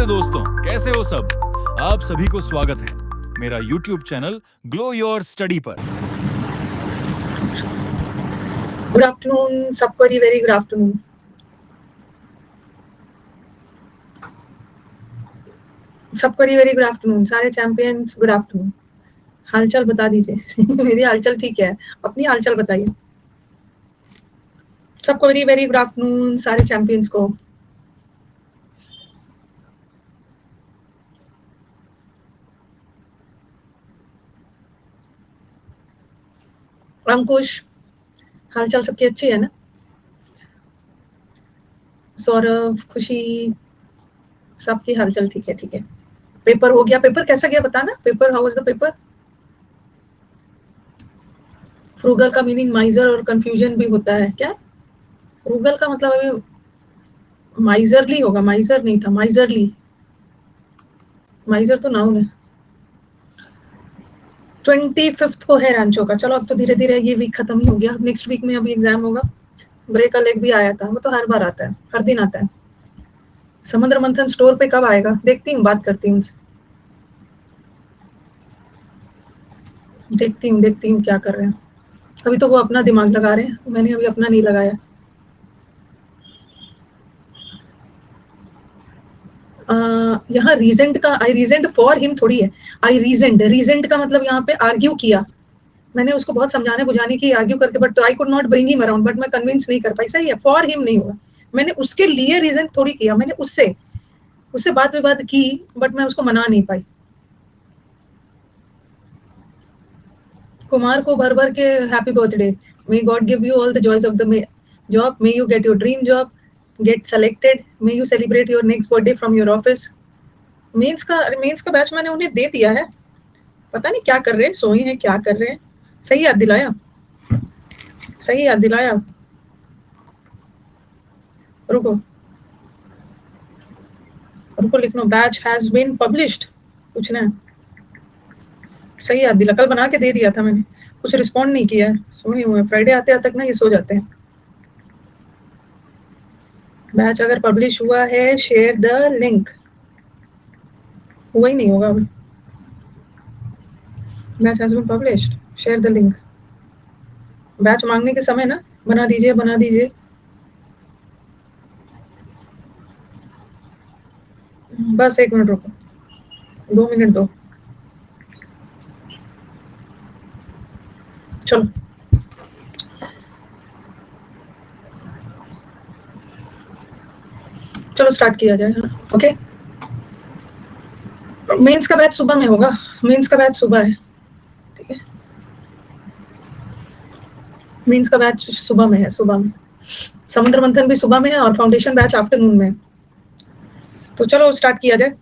नमस्ते दोस्तों, कैसे हो सब। आप सभी को स्वागत है मेरा YouTube channel glow your study पर। गुड आफ्टरनून सबको, वेरी गुड आफ्टरनून। सबको वेरी गुड आफ्टरनून, सारे चैंपियंस गुड आफ्टरनून। हालचाल बता दीजिए मेरी हालचाल ठीक है, अपनी हालचाल बताइए। सबको वेरी वेरी गुड आफ्टरनून, सारे चैंपियंस को। अंकुश, हालचाल सबकी अच्छी है ना? सौरभ, खुशी, सबकी हालचाल ठीक है? ठीक है। पेपर हो गया? पेपर कैसा गया बताना। Paper, how was the paper? Frugal का मीनिंग माइजर और कंफ्यूजन भी होता है क्या? फ्रूगल का मतलब अभी माइजरली होगा, माइजर नहीं था, माइजरली। माइजर तो नाउन है। 25 को है रांचो का। चलो अब तो धीरे धीरे ये वीक खत्म ही हो गया, नेक्स्ट वीक में अभी एग्जाम होगा। ब्रेक का लेग भी आया था, वो तो हर बार आता है, हर दिन आता है। समुद्र मंथन स्टोर पे कब आएगा? देखती हूँ, बात करती हूँ उनसे, देखती हूँ क्या कर रहे हैं। अभी तो वो अपना दिमाग लगा रहे हैं, मैंने अभी अपना नहीं लगाया। यहाँ रीजेंट का आई रीजेंट फॉर हिम थोड़ी है। आई रीजेंट का मतलब यहाँ पे आर्ग्यू किया। मैंने उसको बहुत समझाने बुझाने की, आर्ग्यू करके, but I could not bring him around, but मैं कन्विंस नहीं कर पाई। सही है, फॉर हिम नहीं हुआ। मैंने उसके लिए रीजन थोड़ी किया, मैंने उससे बात विवाद की, बट मैं उसको मना नहीं पाई। कुमार को भर भर के happy birthday. May God give you all the joys of the job, may you get your dream job, get selected, may you celebrate your next birthday from your office. Mains का batch मैंने उन्हें दे दिया है, पता नहीं क्या कर रहे हैं, सोए हैं, क्या कर रहे हैं। सही याद दिलाया, सही याद दिलाया। रुको लिखना, बैच हैज बीन पब्लिश्ड, पूछना है। सही याद दिला, कल बना के दे दिया था मैंने, कुछ रिस्पॉन्ड नहीं किया है, सोए हुए। फ्राइडे आते आते तक ना ये सो जाते हैं। बैच अगर पब्लिश हुआ है, शेयर द लिंक। हुआ ही नहीं होगा अभी। Batch has been published, share the link. Batch मांगने के समय ना, बना दीजिए। बस 1 मिनट रुको, 2 मिनट दो। चलो स्टार्ट किया जाए। हाँ, ओके। मेंस का बैच सुबह में होगा, मेंस का बैच सुबह है, ठीक है। मेंस का बैच सुबह में है, सुबह में। समुद्र मंथन भी सुबह में है और फाउंडेशन बैच आफ्टरनून में। तो चलो स्टार्ट किया जाए।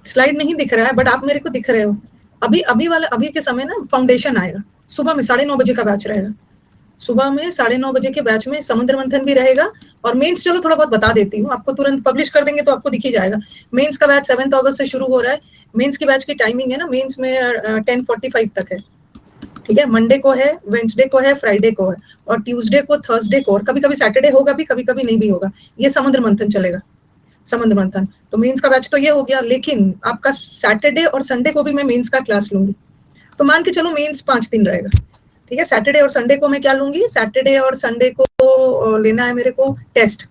स्लाइड नहीं दिख रहा है, बट आप मेरे को दिख रहे हो। अभी के समय ना फाउंडेशन आएगा, सुबह में 9:30 बजे का बैच रहेगा। सुबह में 9:30 बजे के बैच में समुद्र मंथन भी रहेगा और मेंस चलो थोड़ा बहुत बता देती हूँ आपको, तुरंत पब्लिश कर देंगे तो आपको दिख ही जाएगा। मेंस का बैच 7 अगस्त से शुरू हो रहा है। मेंस की बैच की टाइमिंग है ना, मेंस में 10:45 तक है, ठीक है। मंडे को है, वेंसडे को है, फ्राइडे को है, और ट्यूसडे को, थर्सडे को, और कभी कभी सैटरडे होगा भी, कभी कभी नहीं भी होगा। ये समुद्र मंथन चलेगा, समुद्र मंथन। तो मेंस का बैच तो ये हो गया, लेकिन आपका सैटरडे और संडे को भी मैं मेंस का क्लास लूंगी। तो मान के चलो मेंस 5 दिन रहेगा, ठीक है। सैटरडे और संडे को मैं क्या लूंगी? सैटरडे और संडे को लेना है मेरे को टेस्ट,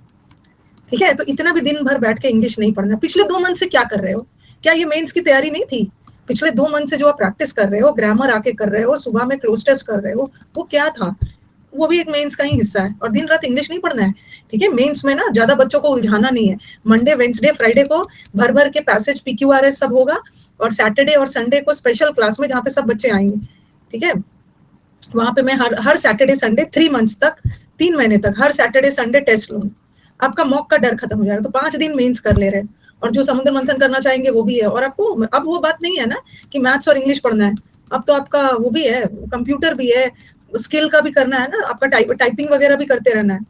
ठीक है। तो इतना भी दिन भर बैठ के इंग्लिश नहीं पढ़ना। पिछले 2 मंथ से क्या कर रहे हो? क्या ये मेंस की तैयारी नहीं थी? पिछले 2 मंथ से जो आप प्रैक्टिस कर रहे हो, ग्रामर आके कर रहे हो, सुबह में क्लोज टेस्ट कर रहे हो, वो क्या था? वो भी एक मेंस का ही हिस्सा है। और दिन रात इंग्लिश नहीं पढ़ना है, ठीक है। मेंस में ना ज्यादा बच्चों को उलझाना नहीं है। मंडे, वेंसडे, फ्राइडे को भर भर के पैसेज, PQRS सब होगा, और सैटरडे और संडे को स्पेशल क्लास में जहाँ पे सब बच्चे आएंगे, ठीक है। वहां पे मैं हर सैटरडे संडे 3 मंथ्स तक, 3 महीने तक हर सैटरडे संडे टेस्ट लूंगी। आपका मॉक का डर खत्म हो जाएगा। तो 5 दिन मेंस कर ले रहे हैं, और जो समुद्र मंथन करना चाहेंगे वो भी है। और आपको अब वो बात नहीं है ना कि मैथ्स और इंग्लिश पढ़ना है, अब तो आपका वो भी है, कंप्यूटर भी है, स्किल का भी करना है ना आपका, टाइपिंग वगैरह भी करते रहना है,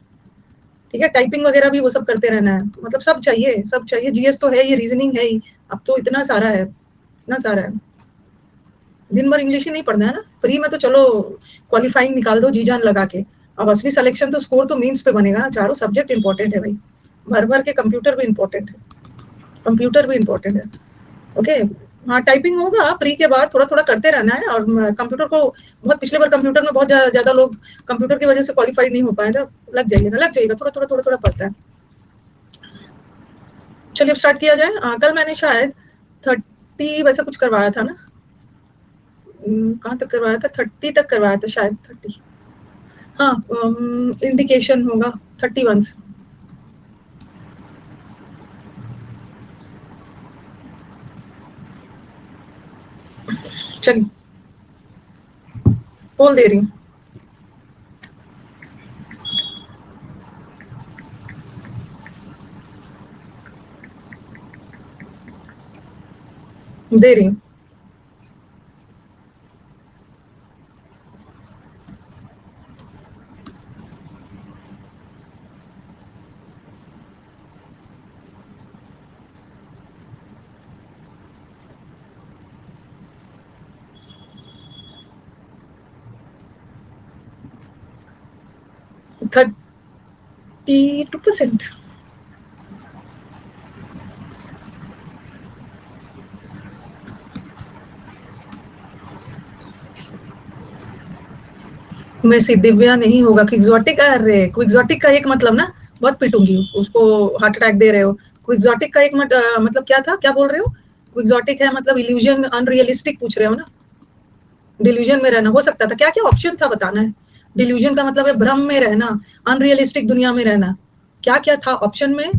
ठीक है। टाइपिंग वगैरह भी वो सब करते रहना है, मतलब सब चाहिए। GS तो है ही, रीजनिंग है ही, अब तो इतना सारा है, इतना सारा है। दिन भर इंग्लिश ही नहीं पढ़ना है ना। प्री में तो चलो क्वालिफाइंग निकाल दो जी जान लगा के, अब असली सिलेक्शन तो स्कोर तो मीन्स पे बनेगा ना। चारों सब्जेक्ट इंपॉर्टेंट है भाई, भर भर के कंप्यूटर भी इंपॉर्टेंट है। कंप्यूटर भी इम्पोर्टेंट है। ओके हाँ, टाइपिंग होगा प्री के बाद, थोड़ा थोड़ा करते रहना है। और कंप्यूटर को बहुत, पिछले बार कंप्यूटर में बहुत ज्यादा लोग कंप्यूटर की वजह से क्वालिफाई नहीं हो पाए थे। लग जाइएगा, थोड़ा थोड़ा पड़ता है। चलिए अब स्टार्ट किया जाए। कल मैंने शायद 30 वैसे कुछ करवाया था ना, कहाँ तक करवाया था, 30 तक करवाया था शायद, 30। हाँ, इंडिकेशन होगा 31 से। चलिए बोल दे रही हूँ। दे रही हूँ। थर्टी 2%। मैं सी दिव्या नहीं होगा, क्विक्सोटिक। अरे क्विक्सोटिक का एक मतलब ना, बहुत पिटूंगी उसको। हार्ट अटैक दे रहे हो। क्विक्सोटिक का एक मतलब क्या था, क्या बोल रहे हो? क्विक्सोटिक है मतलब इल्यूजन, अनरियलिस्टिक पूछ रहे हो ना? डिल्यूजन में रहना हो सकता था, क्या क्या ऑप्शन था बताना है। डिल्यूजन का मतलब है भ्रम में रहना, अनरियलिस्टिक दुनिया में रहना। क्या क्या था ऑप्शन में?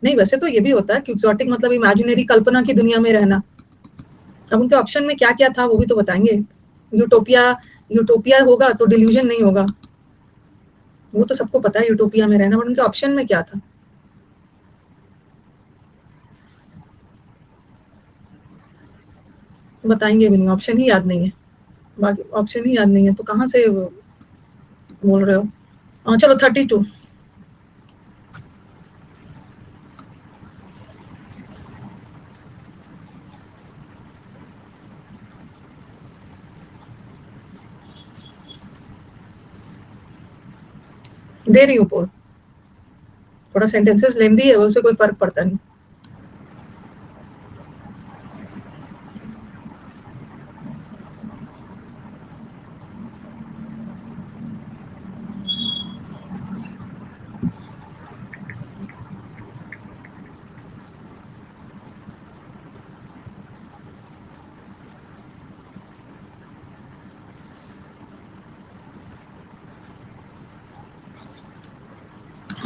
नहीं, वैसे तो ये भी होता है, क्विक्सोटिक मतलब इमेजिनरी, कल्पना की दुनिया में रहना। अब उनके ऑप्शन में क्या क्या था वो भी तो बताएंगे। यूटोपिया, यूटोपिया होगा तो डिल्यूजन नहीं होगा, वो तो सबको पता है यूटोपिया में रहना, बट उनके ऑप्शन में क्या था? बताएंगे भी नहीं, ऑप्शन ही याद नहीं है। बाकी ऑप्शन ही याद नहीं है तो कहाँ से बोल रहे हो? चलो 32। दे रही हूँ पोल। थोड़ा सेंटेंसेस लेंदी है, उससे कोई फर्क पड़ता नहीं।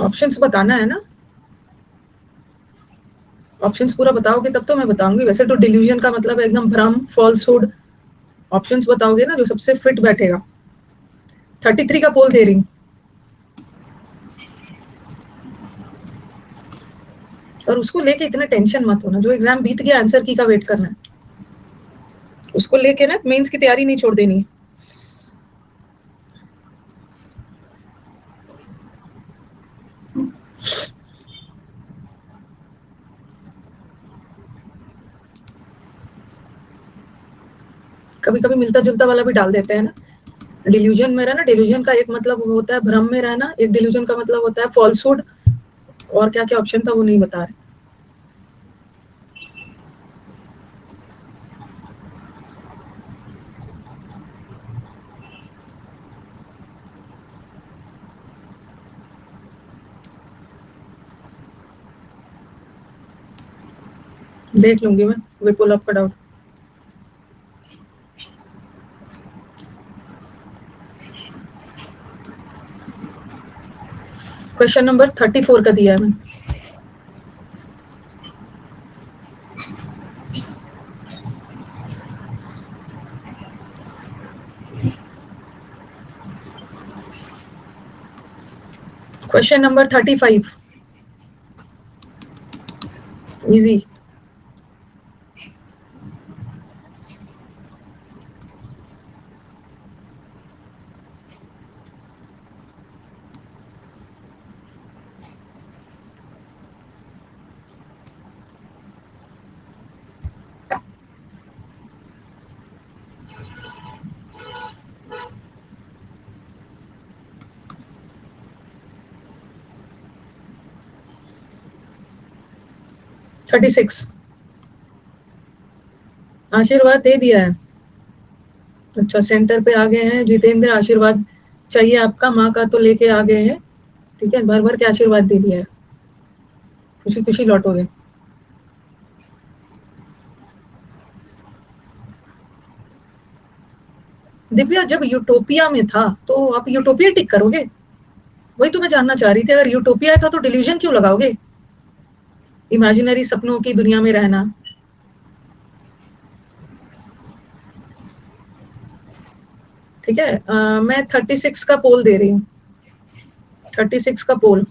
ऑप्शंस बताना है ना, ऑप्शंस पूरा बताओगे तब तो मैं बताऊंगी। वैसे तो डिल्यूजन का मतलब है एकदम भ्रम, फॉल्सहुड। ऑप्शंस बताओगे ना जो सबसे फिट बैठेगा। 33 का पोल दे रही हूँ। और उसको लेके इतना टेंशन मत होना, जो एग्जाम बीत गया आंसर की का वेट करना है। उसको लेके ना मेंस की तैयारी नहीं छोड़ देनी है। कभी कभी मिलता जुलता वाला भी डाल देते हैं ना। डिल्यूजन में रहना, डिल्यूजन का एक मतलब होता है भ्रम में रहना, एक डिल्यूजन का मतलब होता है फॉल्सहुड। और क्या क्या ऑप्शन था वो नहीं बता रहे। देख लूंगी मैं विपुल अप का डाउट। क्वेश्चन नंबर 34 का दिया है मैंने। Question number 35। इजी। थर्टी 36। आशीर्वाद दे दिया है। अच्छा, सेंटर पे आ गए हैं जितेंद्र, आशीर्वाद चाहिए आपका, माँ का तो लेके आ गए हैं। ठीक है, भर भर के आशीर्वाद दे दिया है, खुशी खुशी लौटोगे। दिव्या, जब यूटोपिया में था तो आप यूटोपिया टिक करोगे? वही तो मैं जानना चाह रही थी, अगर यूटोपिया था तो डिल्यूजन क्यों लगाओगे? इमेजिनरी सपनों की दुनिया में रहना। ठीक है, मैं 36 का पोल दे रही हूँ, 36 का पोल।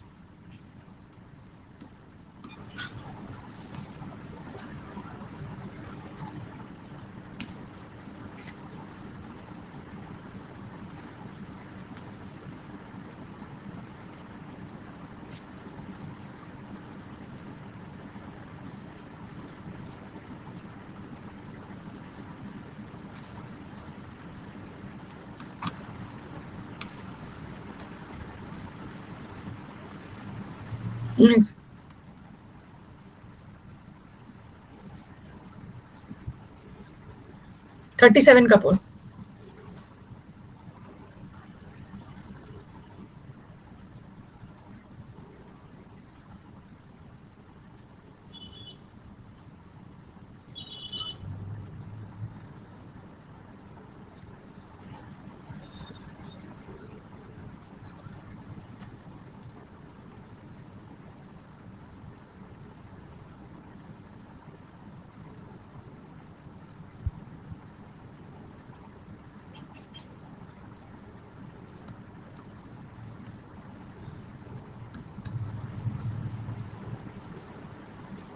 नेक्स्ट, 37 का पोल।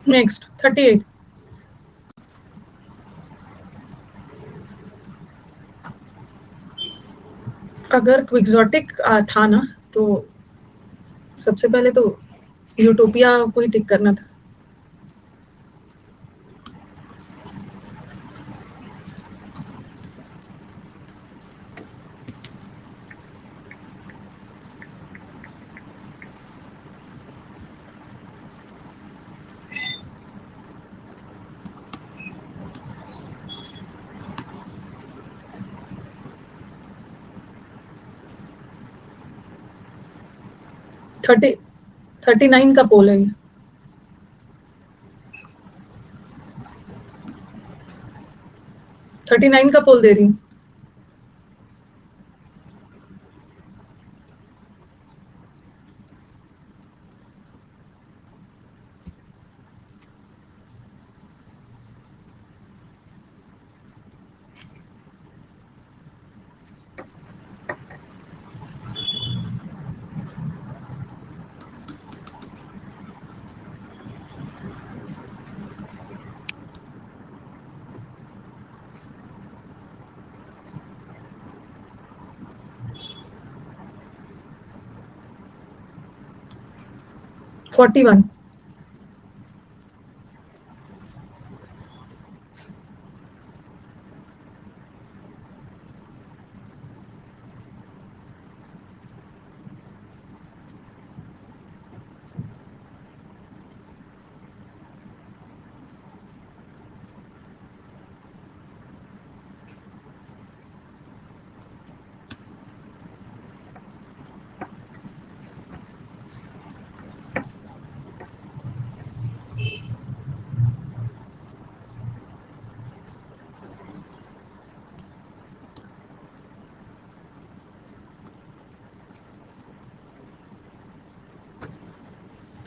नेक्स्ट, 38। अगर क्विक्सोटिक था ना, तो सबसे पहले तो यूटोपिया को ही टिक करना था। थर्टी 39 का पोल है ये। 39 का पोल दे रही हूँ। Forty one.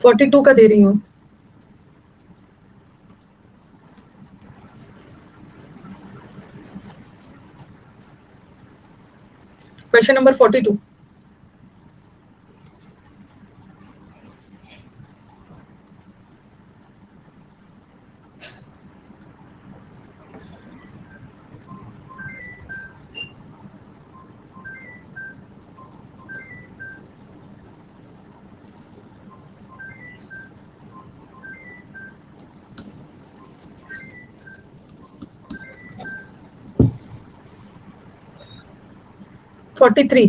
फोर्टी टू का दे रही हूँ। Question number 42। Forty three.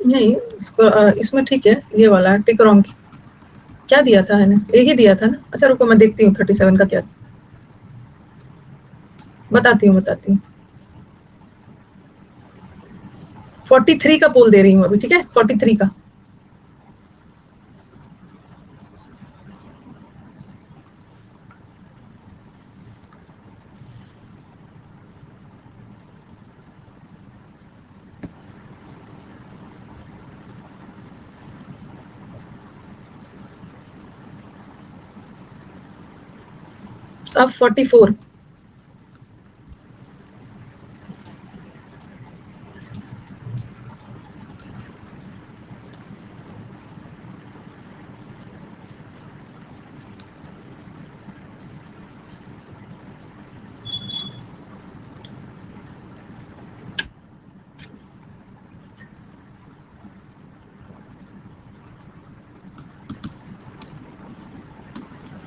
नहीं, इसमें ठीक है, ये वाला टिक रॉन्ग क्या दिया था मैंने, ए ही दिया था ना। अच्छा रुको मैं देखती हूँ 37 का क्या, बताती हूँ 43 का पोल दे रही हूँ अभी, ठीक है 43 का। अब 44।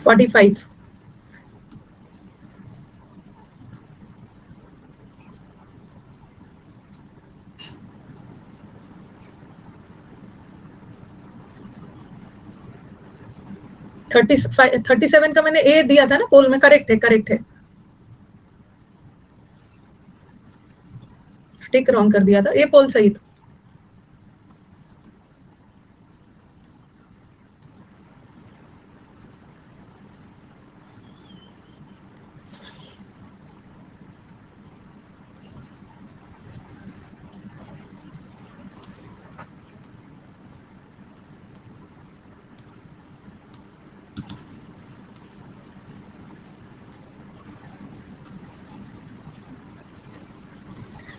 Forty five. 37 का मैंने ए दिया था ना पोल में, करेक्ट है करेक्ट है। टिक रॉन्ग कर दिया था, ए पोल सही था।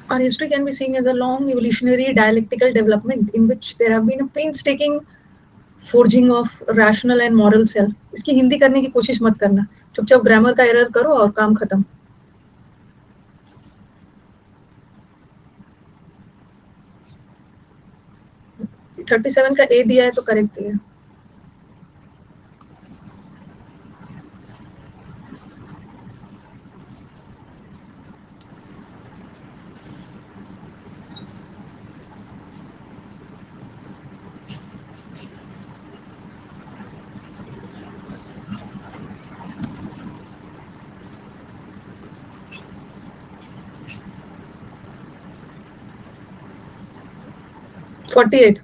Our history can be seen as a long evolutionary dialectical development in which there have been a painstaking forging of rational and moral self. इसकी हिंदी करने की कोशिश मत करना, चुपचाप ग्रामर का एरर करो और काम खत्म। 37 का ए दिया है तो करेक्ट दिया है। Forty eight.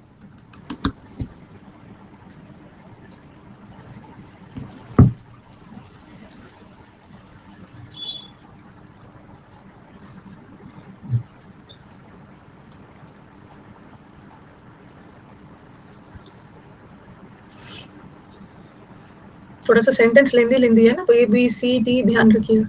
थोड़ा सा सेंटेंस लेंदी लेंदी है ना, तो ए बी सी डी ध्यान रखिएगा।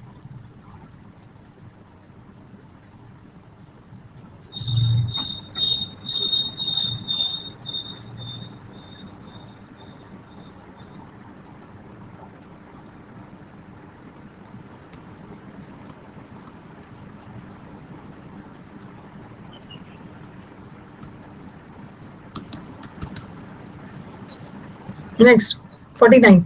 नेक्स्ट 49।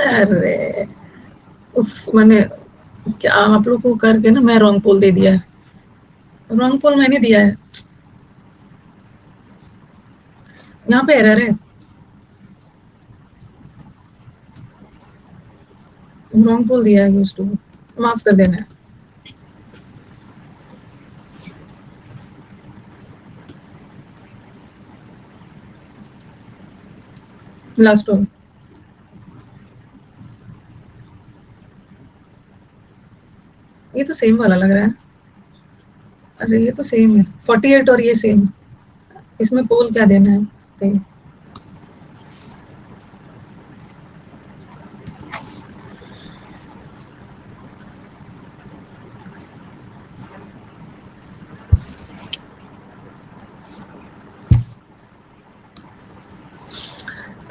अरे उफ, मैंने क्या आप लोग को करके ना मैं रॉन्ग पोल दे दिया है। रॉन्ग पोल मैंने दिया है, यहाँ पे एरर है, रॉन्ग पोल दिया है यूज टू, माफ कर देना। Last one. ये तो सेम वाला लग रहा है। अरे ये तो सेम है 48 और ये सेम। इसमें पोल क्या देना है, तो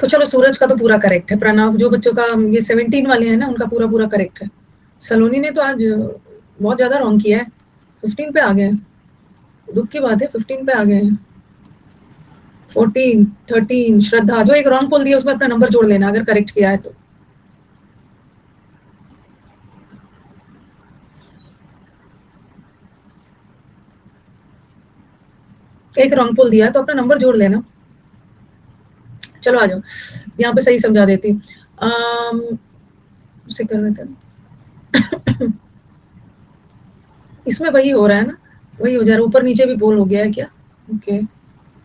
तो चलो सूरज का तो पूरा करेक्ट है, प्रणव जो बच्चों का ये 17 वाले हैं ना उनका पूरा पूरा करेक्ट है। सलोनी ने तो आज बहुत ज्यादा रॉन्ग किया है, 15 पे आ गए, दुख की बात है 15 पे आ गए हैं। 14, 13, श्रद्धा जो एक रॉन्ग पोल दिया उसमें अपना नंबर जोड़ लेना अगर करेक्ट किया है तो। एक रॉन्ग पोल दिया है तो अपना नंबर जोड़ लेना। चलो आ जाओ, यहाँ पे सही समझा देती उसे कर रहे थे इसमें वही हो रहा है ना, वही हो जा रहा है, ऊपर नीचे भी पोल हो गया है क्या? ओके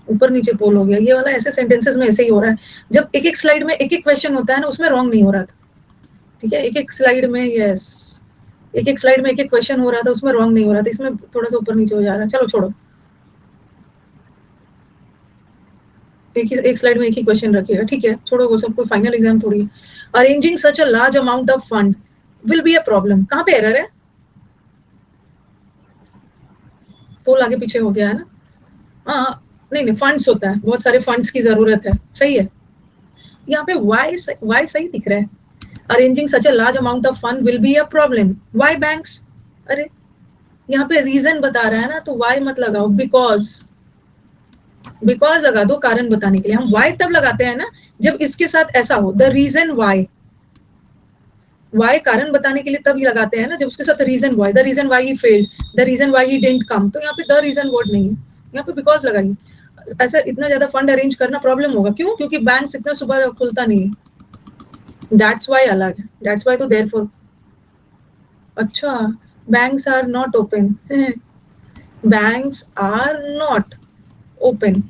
ऊपर नीचे पोल हो गया, ये वाला ऐसे सेंटेंसेस में ऐसे ही हो रहा है। जब एक एक स्लाइड में एक एक क्वेश्चन होता है ना उसमें रॉन्ग नहीं हो रहा था, ठीक है, एक एक स्लाइड में, यस एक एक स्लाइड में एक एक क्वेश्चन हो रहा था उसमें रॉन्ग नहीं हो रहा था, इसमें थोड़ा सा ऊपर नीचे हो जा रहा है। चलो छोड़ो, एक स्लाइड में एक ही क्वेश्चन रखिएगा, ठीक है छोड़ो वो सब, कोई फाइनल एग्जाम थोड़ी है। Arranging such a large amount of fund will be a problem, कहाँ पे एरर है? पोल आगे पीछे हो गया है ना, हाँ नहीं नहीं फंड्स होता है, बहुत सारे फंड्स की जरूरत है, सही है। यहाँ पे वाई सही दिख रहा है, arranging such a large amount of fund will be a problem, why banks, अरे यहाँ पे रीजन बता रहा है ना तो वाई मत लगाओ, बिकॉज लगा दो कारण बताने के लिए। हम वाई तब लगाते हैं ना जब इसके साथ ऐसा हो, द रीजन वाई कारण बताने के लिए तब लगाते हैं ना जब उसके साथ reason why, the reason why he failed, the reason why he didn't come, तो यहाँ पे द रीजन वर्ड नहीं है, यहाँ पे बिकॉज लगाइए। ऐसा इतना ज्यादा फंड अरेंज करना प्रॉब्लम होगा, क्यों? क्योंकि बैंक इतना सुबह खुलता नहीं है, दैट्स वाई अलग है, दैट्स वाई तो देयरफॉर। अच्छा banks are not open, banks are not open,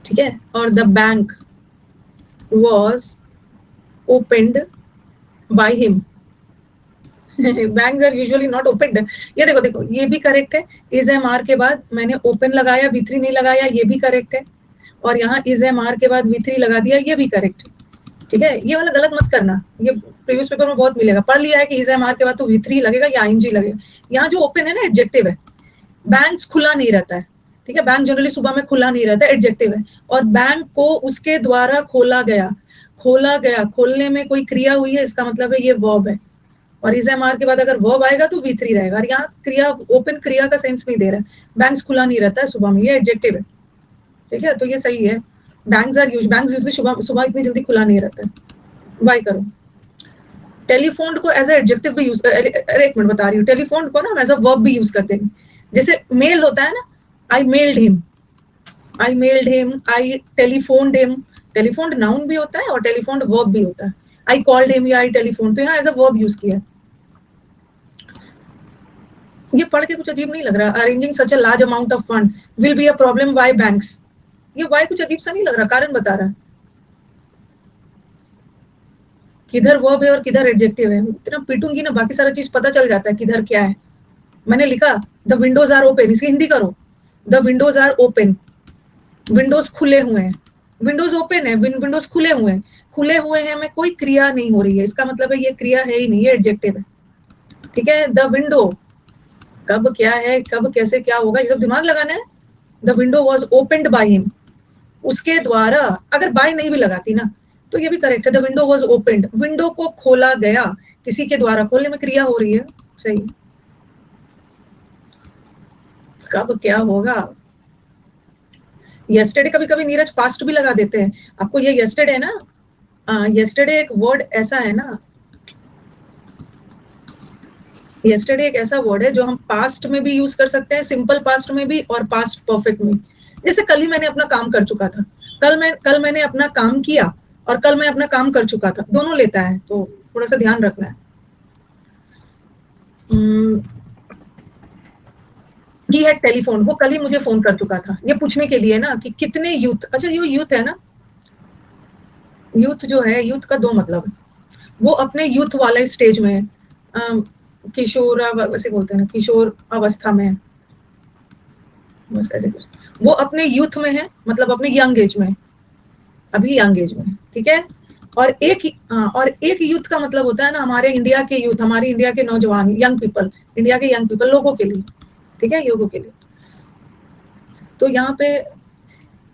ठीक है, और the bank was opened by him. Banks are usually not opened. ये देखो देखो ये भी करेक्ट है, इज एम आर के बाद मैंने ओपन लगाया, V3 नहीं लगाया, ये भी करेक्ट है, और यहाँ इज एम आर के बाद V3 लगा दिया, ये भी करेक्ट है, ठीक है। ये वाला गलत मत करना, ये प्रीवियस पेपर में बहुत मिलेगा, पढ़ लिया है कि इज एम आर के बाद तो V3 लगेगा या ING लगेगा। यहाँ जो ओपन है ना एडजेक्टिव है, बैंक्स खुला नहीं रहता है, ठीक है, बैंक जनरली सुबह में खुला नहीं रहता, एडजेक्टिव है, और बैंक को उसके द्वारा खोला गया, खोलने में कोई क्रिया हुई है, इसका मतलब है ये वर्ब है, और इज एम आर के बाद अगर वर्ब आएगा तो V3 रहेगा, और यहाँ क्रिया ओपन क्रिया का सेंस नहीं दे रहा है, बैंक्स खुला नहीं रहता है सुबह में, ये एडजेक्टिव है, ठीक है, तो ये सही है। बैंक्स यूजुअली सुबह इतनी जल्दी खुला नहीं रहता है, वाई करो। टेलीफोन को एज एडजेक्टिव भी यूज, अरे एक मिनट बता रही हूँ, टेलीफोन को ना एज अ वर्ब भी यूज करते हैं, जैसे मेल होता है ना, आई मेल्ड हिम, आई टेलीफोन्ड हिम, टेलीफोन्ड नाउन भी होता है और टेलीफोन्ड वर्ब भी होता है, आई कॉल्ड हिम या आई टेलीफोन, तो यहाँ एज अ वर्ब यूज किया है। ये पढ़ के कुछ अजीब नहीं लग रहा, arranging such a large amount of fund will be a problem why banks, ये वाई कुछ अजीब सा नहीं लग रहा, कारण बता रहा है, किधर वर्ब है और किधर एडजेक्टिव है, इतना पीटूंगी ना बाकी सारा चीज पता चल जाता है किधर क्या है। मैंने लिखा द विंडोज आर ओपन, इसकी हिंदी करो, the windows are open, windows खुले हुए हैं, विंडोज ओपन है, विंडोज खुले हुए हैं, खुले हुए हैं में कोई क्रिया नहीं हो रही है, इसका मतलब है ये क्रिया है ही नहीं, ये एडजेक्टिव है, ठीक है। द विंडो कब क्या है, कब कैसे क्या होगा, ये सब दिमाग लगाना है। The window was opened by him, उसके द्वारा, अगर बाय नहीं भी लगाती ना तो ये भी करेक्ट है, the window was opened, window को खोला गया, किसी के द्वारा, खोलने में क्रिया हो रही है, सही। कब क्या होगा, येस्टरडे, कभी कभी नीरज पास्ट भी लगा देते हैं, आपको ये येस्टरडे है ना, येस्टरडे एक वर्ड ऐसा है ना, येस्टरडे एक ऐसा वर्ड है जो हम पास्ट में भी यूज कर सकते हैं, सिंपल पास्ट में भी और पास्ट परफेक्ट में, जैसे कल ही मैंने अपना काम कर चुका था, कल मैंने अपना काम किया और कल मैं अपना काम कर चुका था, दोनों लेता है, तो थोड़ा सा ध्यान रखना है। ही हैड टेलीफोन, वो कल ही मुझे फोन कर चुका था, ये पूछने के लिए ना कि कितने यूथ, अच्छा ये यूथ है ना, यूथ जो है, यूथ का दो मतलब है, वो अपने यूथ वाले स्टेज में है, किशोर वैसे बोलते हैं ना, किशोर अवस्था में है, बस ऐसे कुछ, वो अपने यूथ में है, मतलब अपने यंग एज में, अभी यंग एज में, ठीक है। और एक यूथ का मतलब होता है ना, हमारे इंडिया के यूथ, हमारे इंडिया के नौजवान, यंग पीपल, इंडिया के यंग पीपल, लोगों के लिए, ठीक है, लोगों के लिए। तो यहाँ पे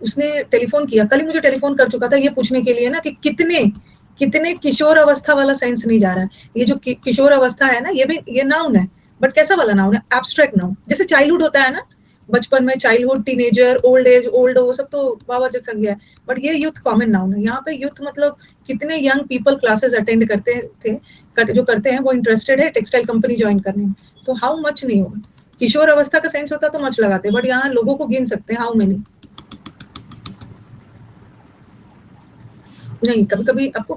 उसने टेलीफोन किया, कल ही मुझे टेलीफोन कर चुका था ये पूछने के लिए ना कि कितने कितने किशोर अवस्था वाला सेंस नहीं जा रहा है। ये जो किशोर अवस्था है ना, ये भी ये नाउन है, बट कैसा वाला नाउन है? Abstract noun. जैसे चाइल्डहुड होता है ना, बचपन में childhood, teenager, old age, old, वो सब तो भावाचक संज्ञा है, बट ये यूथ कॉमन नाउन है। यहाँ पे यूथ मतलब कितने यंग पीपल क्लासेस अटेंड करते थे, जो करते हैं वो इंटरेस्टेड है टेक्सटाइल कंपनी ज्वाइन करने में, तो हाउ मच नहीं होगा। किशोर अवस्था का सेंस होता तो मच लगाते, बट यहाँ लोगों को गिन सकते हैं, हाउ मेनी नहीं। कभी कभी आपको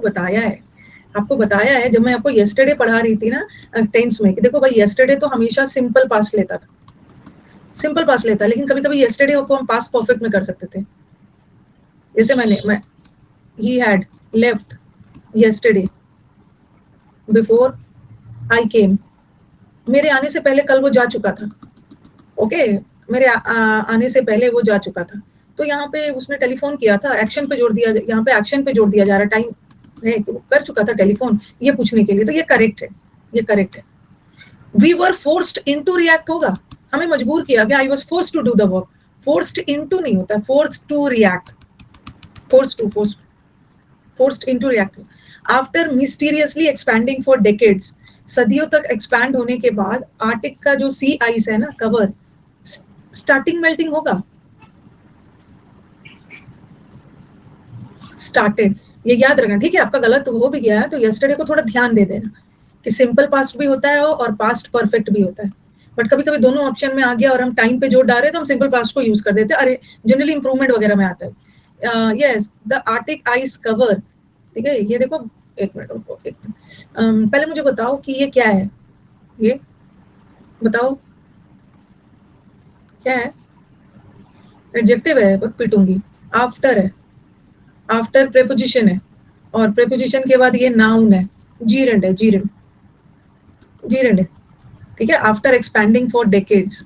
बताया है जब मैं आपको येस्टरडे पढ़ा रही थी ना टेंस में, कि देखो भाई येस्टरडे तो हमेशा सिंपल पास्ट लेता था, सिंपल पास्ट लेता है, लेकिन कभी कभी येस्टरडे को हम पास्ट परफेक्ट में कर सकते थे। जैसे मैं he had left yesterday before I came, मेरे आने से पहले कल वो जा चुका था। ओके, मेरे आने से पहले वो जा चुका था। तो यहाँ पे उसने टेलीफोन किया था, एक्शन पे जोड़ दिया, यहाँ पे एक्शन पे जोड़ दिया जा रहा, टाइम है कि वो कर चुका था टेलीफोन ये पूछने के लिए, तो ये करेक्ट है, ये करेक्ट है। We were forced into react होगा, हमें मजबूर किया गया, I was forced to do the work. Forced into नहीं होता, forced to react, forced into react. After mysteriously expanding for decades, सदियों तक एक्सपैंड होने के बाद आर्टिक का जो सी आइस है ना, कवर, स्टार्टिंग मेल्टिंग होगा, स्टार्टेड। ये याद रखना, ठीक है? आपका गलत हो भी गया है तो यस्टरडे को थोड़ा ध्यान दे देना कि सिंपल पास्ट भी होता है और पास्ट परफेक्ट भी होता है, बट कभी कभी दोनों ऑप्शन में आ गया और हम टाइम पे जोर डाल रहे तो हम सिंपल पास्ट को यूज कर देते हैं। अरे जनरली इंप्रूवमेंट वगैरह में आता है। Yes, the Arctic ice cover, ठीक है? ये देखो, एक मिनट रुको, एक मिनट। पहले मुझे बताओ कि ये क्या है, ये बताओ क्या है? एडजेक्टिव है, बस पीटूंगी। आफ्टर है, आफ्टर प्रेपोजिशन है, और प्रेपोजिशन के बाद ये नाउन है, जीरेंड है, जीरेंड, जीरेंड है, ठीक है? After expanding for decades.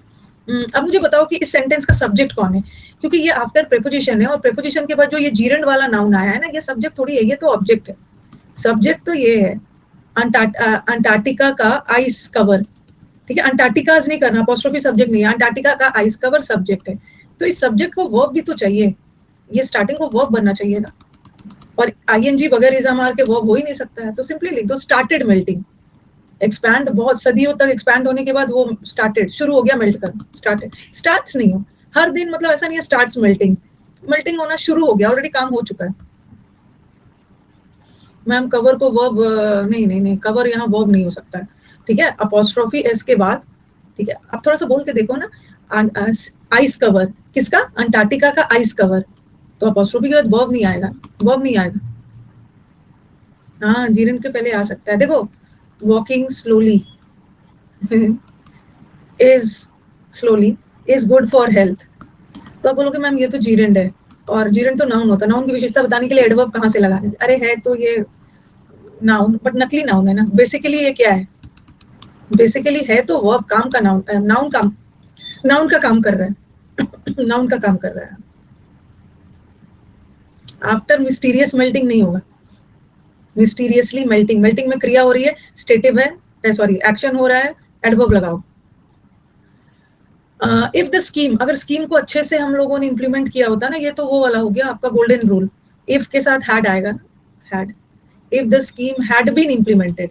अब मुझे बताओ कि इस सेंटेंस का सब्जेक्ट कौन है, क्योंकि ये आफ्टर प्रेपोजिशन है और प्रेपोजिशन के बाद जो ये जीरेंड वाला नाउन आया है ना, ये सब्जेक्ट थोड़ी है, ये तो ऑब्जेक्ट है। सब्जेक्ट तो ये है अंटार्कटिका का आइस कवर, ठीक है? अंटार्कटिकाज नहीं करना, अपोस्ट्रोफी सब्जेक्ट नहीं है, अंटार्कटिका का आइस कवर सब्जेक्ट है। तो इस सब्जेक्ट को वर्ब भी तो चाहिए, ये स्टार्टिंग को वर्ब बनना चाहिए ना, और आईएनजी बगैर इजा मार के वर्ब हो ही नहीं सकता है, तो सिंपली लिख दो स्टार्टेड मेल्टिंग। एक्सपैंड बहुत सदियों तक एक्सपैंड होने के बाद वो स्टार्टेड, शुरू हो गया मेल्ट कर, स्टार्टेड, स्टार्ट्स नहीं हो हर दिन, मतलब ऐसा नहीं है स्टार्ट्स मेल्टिंग, मेल्टिंग होना शुरू हो गया, ऑलरेडी काम हो चुका है। मैम कवर को वर्ब नहीं नहीं नहीं, कवर यहाँ वर्ब नहीं हो सकता है, ठीक है? अपोस्ट्रोफी एस के बाद, ठीक है? आप थोड़ा सा बोल के देखो ना, आइस कवर किसका? अंटार्कटिका का आइस कवर, तो अपोस्ट्रोफी के बाद वर्ब नहीं आएगा, वर्ब नहीं आएगा। हाँ, जीरन के पहले आ सकता है, देखो walking slowly is, slowly is good for health, तो आप बोलोगे मैम ये तो जीरेंड है, और जीरेंड तो नाउन होता है, नाउन की विशेषता बताने के लिए एडवर्ब कहाँ से लगाने? अरे है तो ये नाउन, बट नकली नाउन है ना, बेसिकली ये क्या है? बेसिकली है तो वर्ब, काम का नाउन, नाउन काम, नाउन का काम कर रहा है नाउन का काम कर रहा है। आफ्टर मिस्टीरियस मेल्टिंग नहीं होगा, मिस्टीरियसली मेल्टिंग, मेल्टिंग में क्रिया हो रही है, स्टेटिव है, सॉरी एक्शन हो रहा है, एडवर्ब लगाओ। इफ द स्कीम, अगर स्कीम को अच्छे से हम लोगों ने इंप्लीमेंट किया होता ना, ये तो वो वाला हो गया आपका गोल्डन रूल, इफ के साथ हैड आएगा ना, had, if the scheme had been implemented,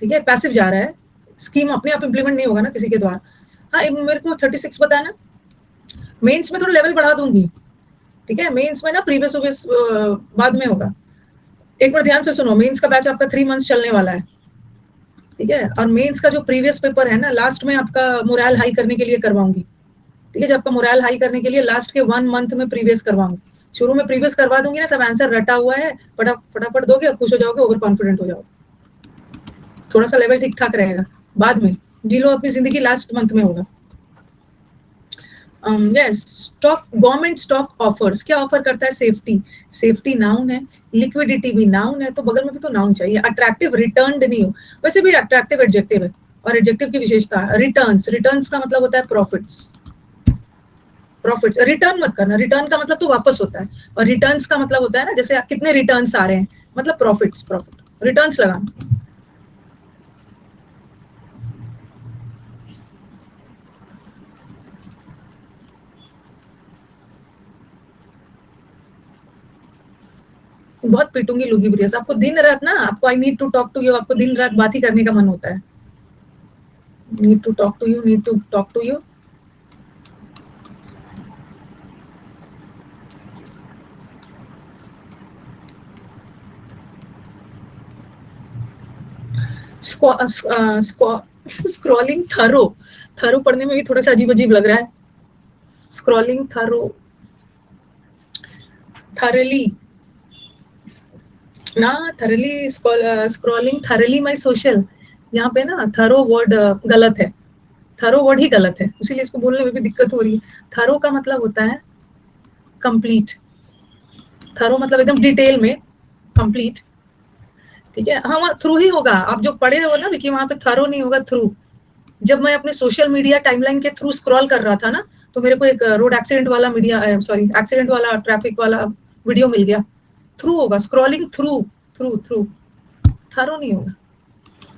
ठीक है? पैसिव जा रहा है, स्कीम अपने आप इंप्लीमेंट नहीं होगा ना किसी के द्वारा। हाँ, मेरे को 36 बताना, मेंस में थोड़ा लेवल बढ़ा दूंगी, ठीक है? मेंस में ना प्रीवियस सर्विस बाद में होगा। एक बार ध्यान से सुनो, मेंस का बैच आपका 3 मंथ्स चलने वाला है, ठीक है? और मेंस का जो प्रीवियस पेपर है ना, लास्ट में आपका मोरल हाई करने के लिए करवाऊंगी, ठीक है? जब आपका मोरल हाई करने के लिए लास्ट के 1 मंथ में प्रीवियस करवाऊंगी, शुरू में प्रीवियस करवा दूंगी ना, सब आंसर रटा हुआ है, फटाफट दोगे और खुश हो जाओगे, ओवर कॉन्फिडेंट हो जाओगे, थोड़ा सा लेवल ठीक ठाक रहेगा, बाद में जी लो अपनी जिंदगी, लास्ट मंथ में होगा। Yes, stock, government stock offers, क्या ऑफर करता है? सेफ्टी, सेफ्टी नाउन है, लिक्विडिटी भी नाउन है, तो बगल में भी तो नाउन चाहिए। अट्रैक्टिव, रिटर्न्ड नहीं हो, वैसे भी अट्रैक्टिव एडजेक्टिव है, और एडजेक्टिव की विशेषता रिटर्न्स, रिटर्न्स का मतलब होता है प्रॉफिट्स, प्रॉफिट्स। रिटर्न मत करना, रिटर्न का मतलब तो वापस होता है, और रिटर्न्स का मतलब होता है ना, जैसे कितने रिटर्न्स आ रहे हैं, मतलब प्रॉफिट्स, प्रॉफिट, रिटर्न्स लगाना। बहुत पीटूंगी लुगिब्रियस आपको दिन रात ना, आपको I need to talk to you, आपको दिन रात बात ही करने का मन होता है. Need to talk to you, need to talk to you. Scrolling through, through पढ़ने में भी थोड़ा सा अजीब अजीब लग रहा है. स्क्रॉलिंग थरो, थरली ना, thoroughly scrolling thoroughly my social. यहाँ पे ना थरो वर्ड गलत है, थरो वर्ड ही गलत है, इसीलिए इसको बोलने में भी दिक्कत हो रही है. थरो का मतलब होता है कंप्लीट, थरो मतलब एकदम डिटेल में, कंप्लीट. ठीक है, हाँ वहाँ थ्रू ही होगा. आप जो पढ़े हो ना कि वहां पे थरो नहीं होगा, थ्रू. जब मैं अपने सोशल मीडिया टाइमलाइन के थ्रू स्क्रॉल कर रहा था ना, तो मेरे को एक रोड एक्सीडेंट वाला एक्सीडेंट वाला ट्रैफिक वाला वीडियो मिल गया. थ्रू होगा, scrolling through, through through, thorough नहीं होगा.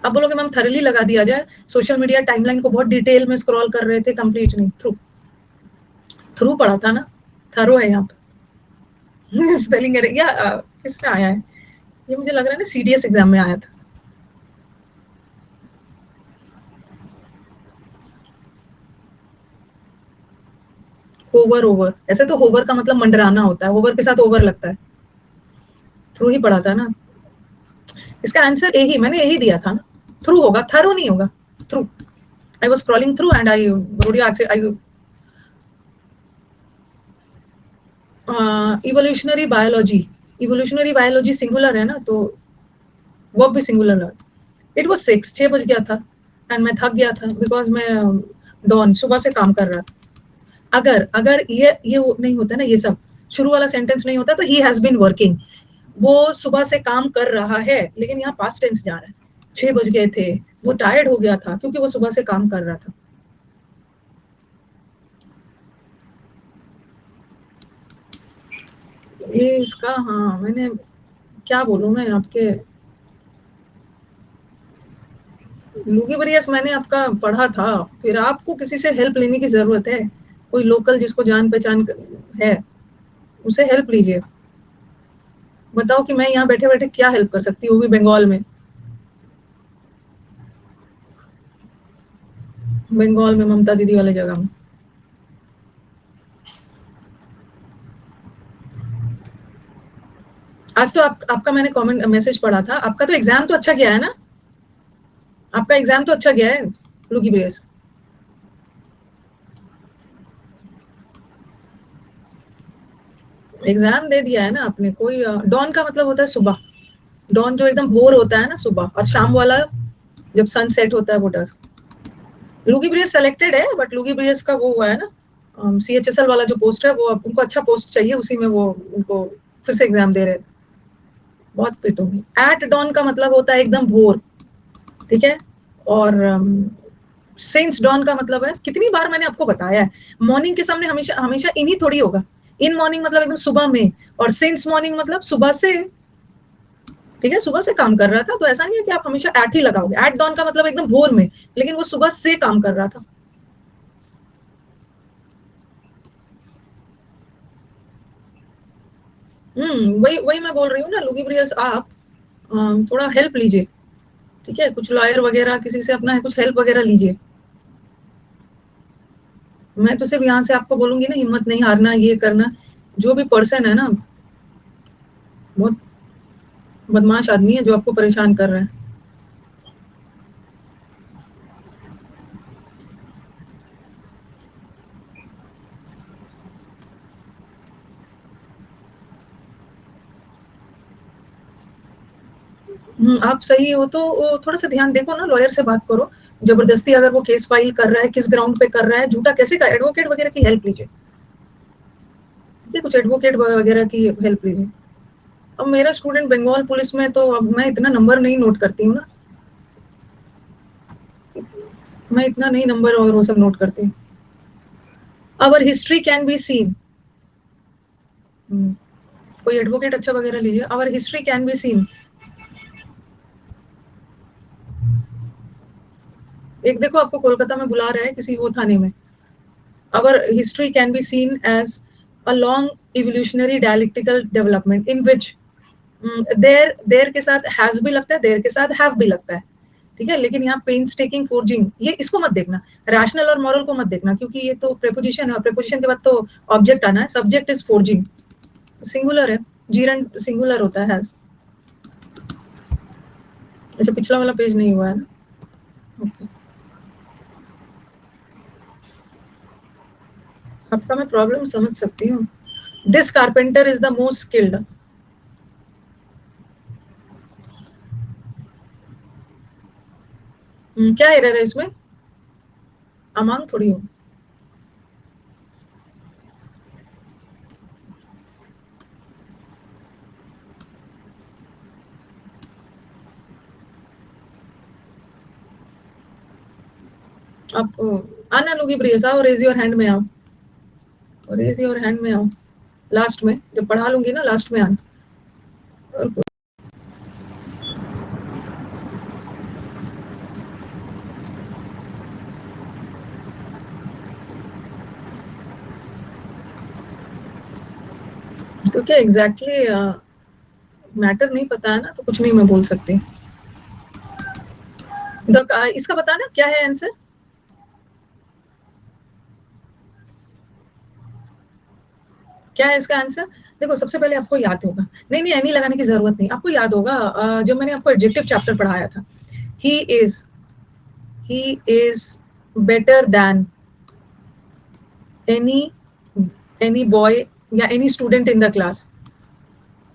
अब बोलोगे मैम थरली लगा दिया जाए, सोशल मीडिया टाइमलाइन को बहुत डिटेल में स्क्रॉल कर रहे थे, कंप्लीट नहीं, थ्रू. थ्रू पढ़ा था ना, थरो है यहाँ पे. स्पेलिंग एरर या किसमें आया है ये, मुझे लग रहा है ना सीडीएस एग्जाम में आया था. होवर, ओवर, ऐसे तो होवर का मतलब मंडराना होता है, होवर के साथ ओवर लगता है. थ्रू ही पढ़ा था ना. इसका आंसर यही, मैंने यही दिया था ना, थ्रू होगा, थरो नहीं होगा, through. I was scrolling through and I road I. Evolutionary biology, evolutionary biology singular है ना, तो वर्ब भी सिंगुलर है. इट वाज 6 बज गया था एंड मैं थक गया था बिकॉज मैं डॉन सुबह से काम कर रहा था. अगर अगर ये नहीं होता ना, ये सब शुरू वाला सेंटेंस नहीं होता, तो ही हैज बीन वर्किंग, वो सुबह से काम कर रहा है, लेकिन यहाँ पास्ट टेंस जा रहा है. 6 बज गए थे, वो टायर्ड हो गया था क्योंकि वो सुबह से काम कर रहा था. ये इसका, हाँ मैंने क्या बोलूं मैं आपके, लुगिब्रियस मैंने आपका पढ़ा था. फिर आपको किसी से हेल्प लेने की जरूरत है, कोई लोकल जिसको जान पहचान है, उसे हेल्प लीजिए. बताओ कि मैं यहाँ बैठे बैठे क्या हेल्प कर सकती हूँ, भी बंगाल में, बंगाल में ममता दीदी वाले जगह में. आज तो आपका मैंने कमेंट मैसेज पढ़ा था. आपका तो एग्जाम तो अच्छा गया है ना, आपका एग्जाम तो अच्छा गया है लुगिब्रियस. एग्जाम दे दिया है ना आपने. कोई डॉन का मतलब होता है सुबह, डॉन जो एकदम भोर होता है ना सुबह, और शाम वाला जब सन सेट होता है वो डस्क. लुगिब्रियस सेलेक्टेड है, बट लुगिब्रियस का वो हुआ है ना, सीएचएसएल वाला जो पोस्ट है, वो उनको अच्छा पोस्ट चाहिए, उसी में वो उनको फिर से एग्जाम दे रहे हैं. बहुत पिटूंगी. एट डॉन का मतलब होता है एकदम भोर, ठीक है. और सेंट्स डॉन का मतलब है, कितनी बार मैंने आपको बताया है, मॉर्निंग के सामने हमेशा हमेशा इन ही थोड़ी होगा. इन मॉर्निंग मतलब एकदम सुबह में, और सेंट्स मॉर्निंग मतलब सुबह से. ठीक है, सुबह से काम कर रहा था, तो ऐसा नहीं है कि आप हमेशा एट ही लगाओगे. एट डॉन का मतलब एकदम भोर में, लेकिन वो सुबह से काम कर रहा था. वही वही मैं बोल रही हूँ ना लुगिब्रियस, आप थोड़ा हेल्प लीजिए. ठीक है, कुछ लॉयर वगैरह किसी से अपना कुछ हेल्प वगैरह लीजिए. मैं तो सिर्फ यहाँ से आपको बोलूंगी ना, हिम्मत नहीं हारना, ये करना. जो भी पर्सन है ना, बहुत बदमाश आदमी है जो आपको परेशान कर रहा है. आप सही हो तो थोड़ा सा ध्यान देखो ना, लॉयर से बात करो. जबरदस्ती अगर वो केस फाइल कर रहा है, किस ग्राउंड पे कर रहा है, झूठा कैसे कर, एडवोकेट वगैरह की हेल्प लीजिए. ठीक है, कुछ एडवोकेट वगैरह की हेल्प लीजिए. अब मेरा स्टूडेंट बंगाल पुलिस में, तो अब मैं इतना नंबर नहीं नोट करती हूँ ना, मैं इतना नहीं नंबर और वो सब नोट करती हूँ. अवर हिस्ट्री कैन बी सीन, कोई एडवोकेट अच्छा वगैरह लीजिए. अवर हिस्ट्री कैन बी सीन, एक देखो आपको कोलकाता में बुला रहा है किसी वो थाने में. Our history can be seen as a long evolutionary dialectical development in which there there के साथ हैज भी लगता है, देर के साथ हैव भी लगता है, ठीक है। लेकिन यहाँ पेन्स टेकिंग, फोर्जिंग, ये इसको मत देखना, रैशनल और मॉरल को मत देखना, क्योंकि ये तो प्रेपोजिशन है और प्रेपोजिशन के बाद तो ऑब्जेक्ट आना है। सब्जेक्ट इज फोर्जिंग, सिंगुलर है, जीरंड सिंगुलर होता है, हैज। अच्छा, पिछला वाला पेज नहीं हुआ है ना, okay. आपका मैं प्रॉब्लम समझ सकती हूँ। This carpenter is the most skilled, क्या एरर है इसमें? अमांग थोड़ी हो। आप आना लोगी प्रिय साहब, रेज योर हैंड में आओ, रेज योर हैंड में आओ, लास्ट में जब पढ़ा लूंगी ना, लास्ट में आना। क्योंकि एग्जैक्टली मैटर नहीं पता है ना, तो कुछ नहीं मैं बोल सकती। इसका बताना क्या है आंसर? क्या है इसका आंसर? देखो, सबसे पहले आपको याद होगा, नहीं नहीं एनी लगाने की जरूरत नहीं, आपको याद होगा जब मैंने आपको एडजेक्टिव चैप्टर पढ़ाया था, he is better than any any boy या any student in the class.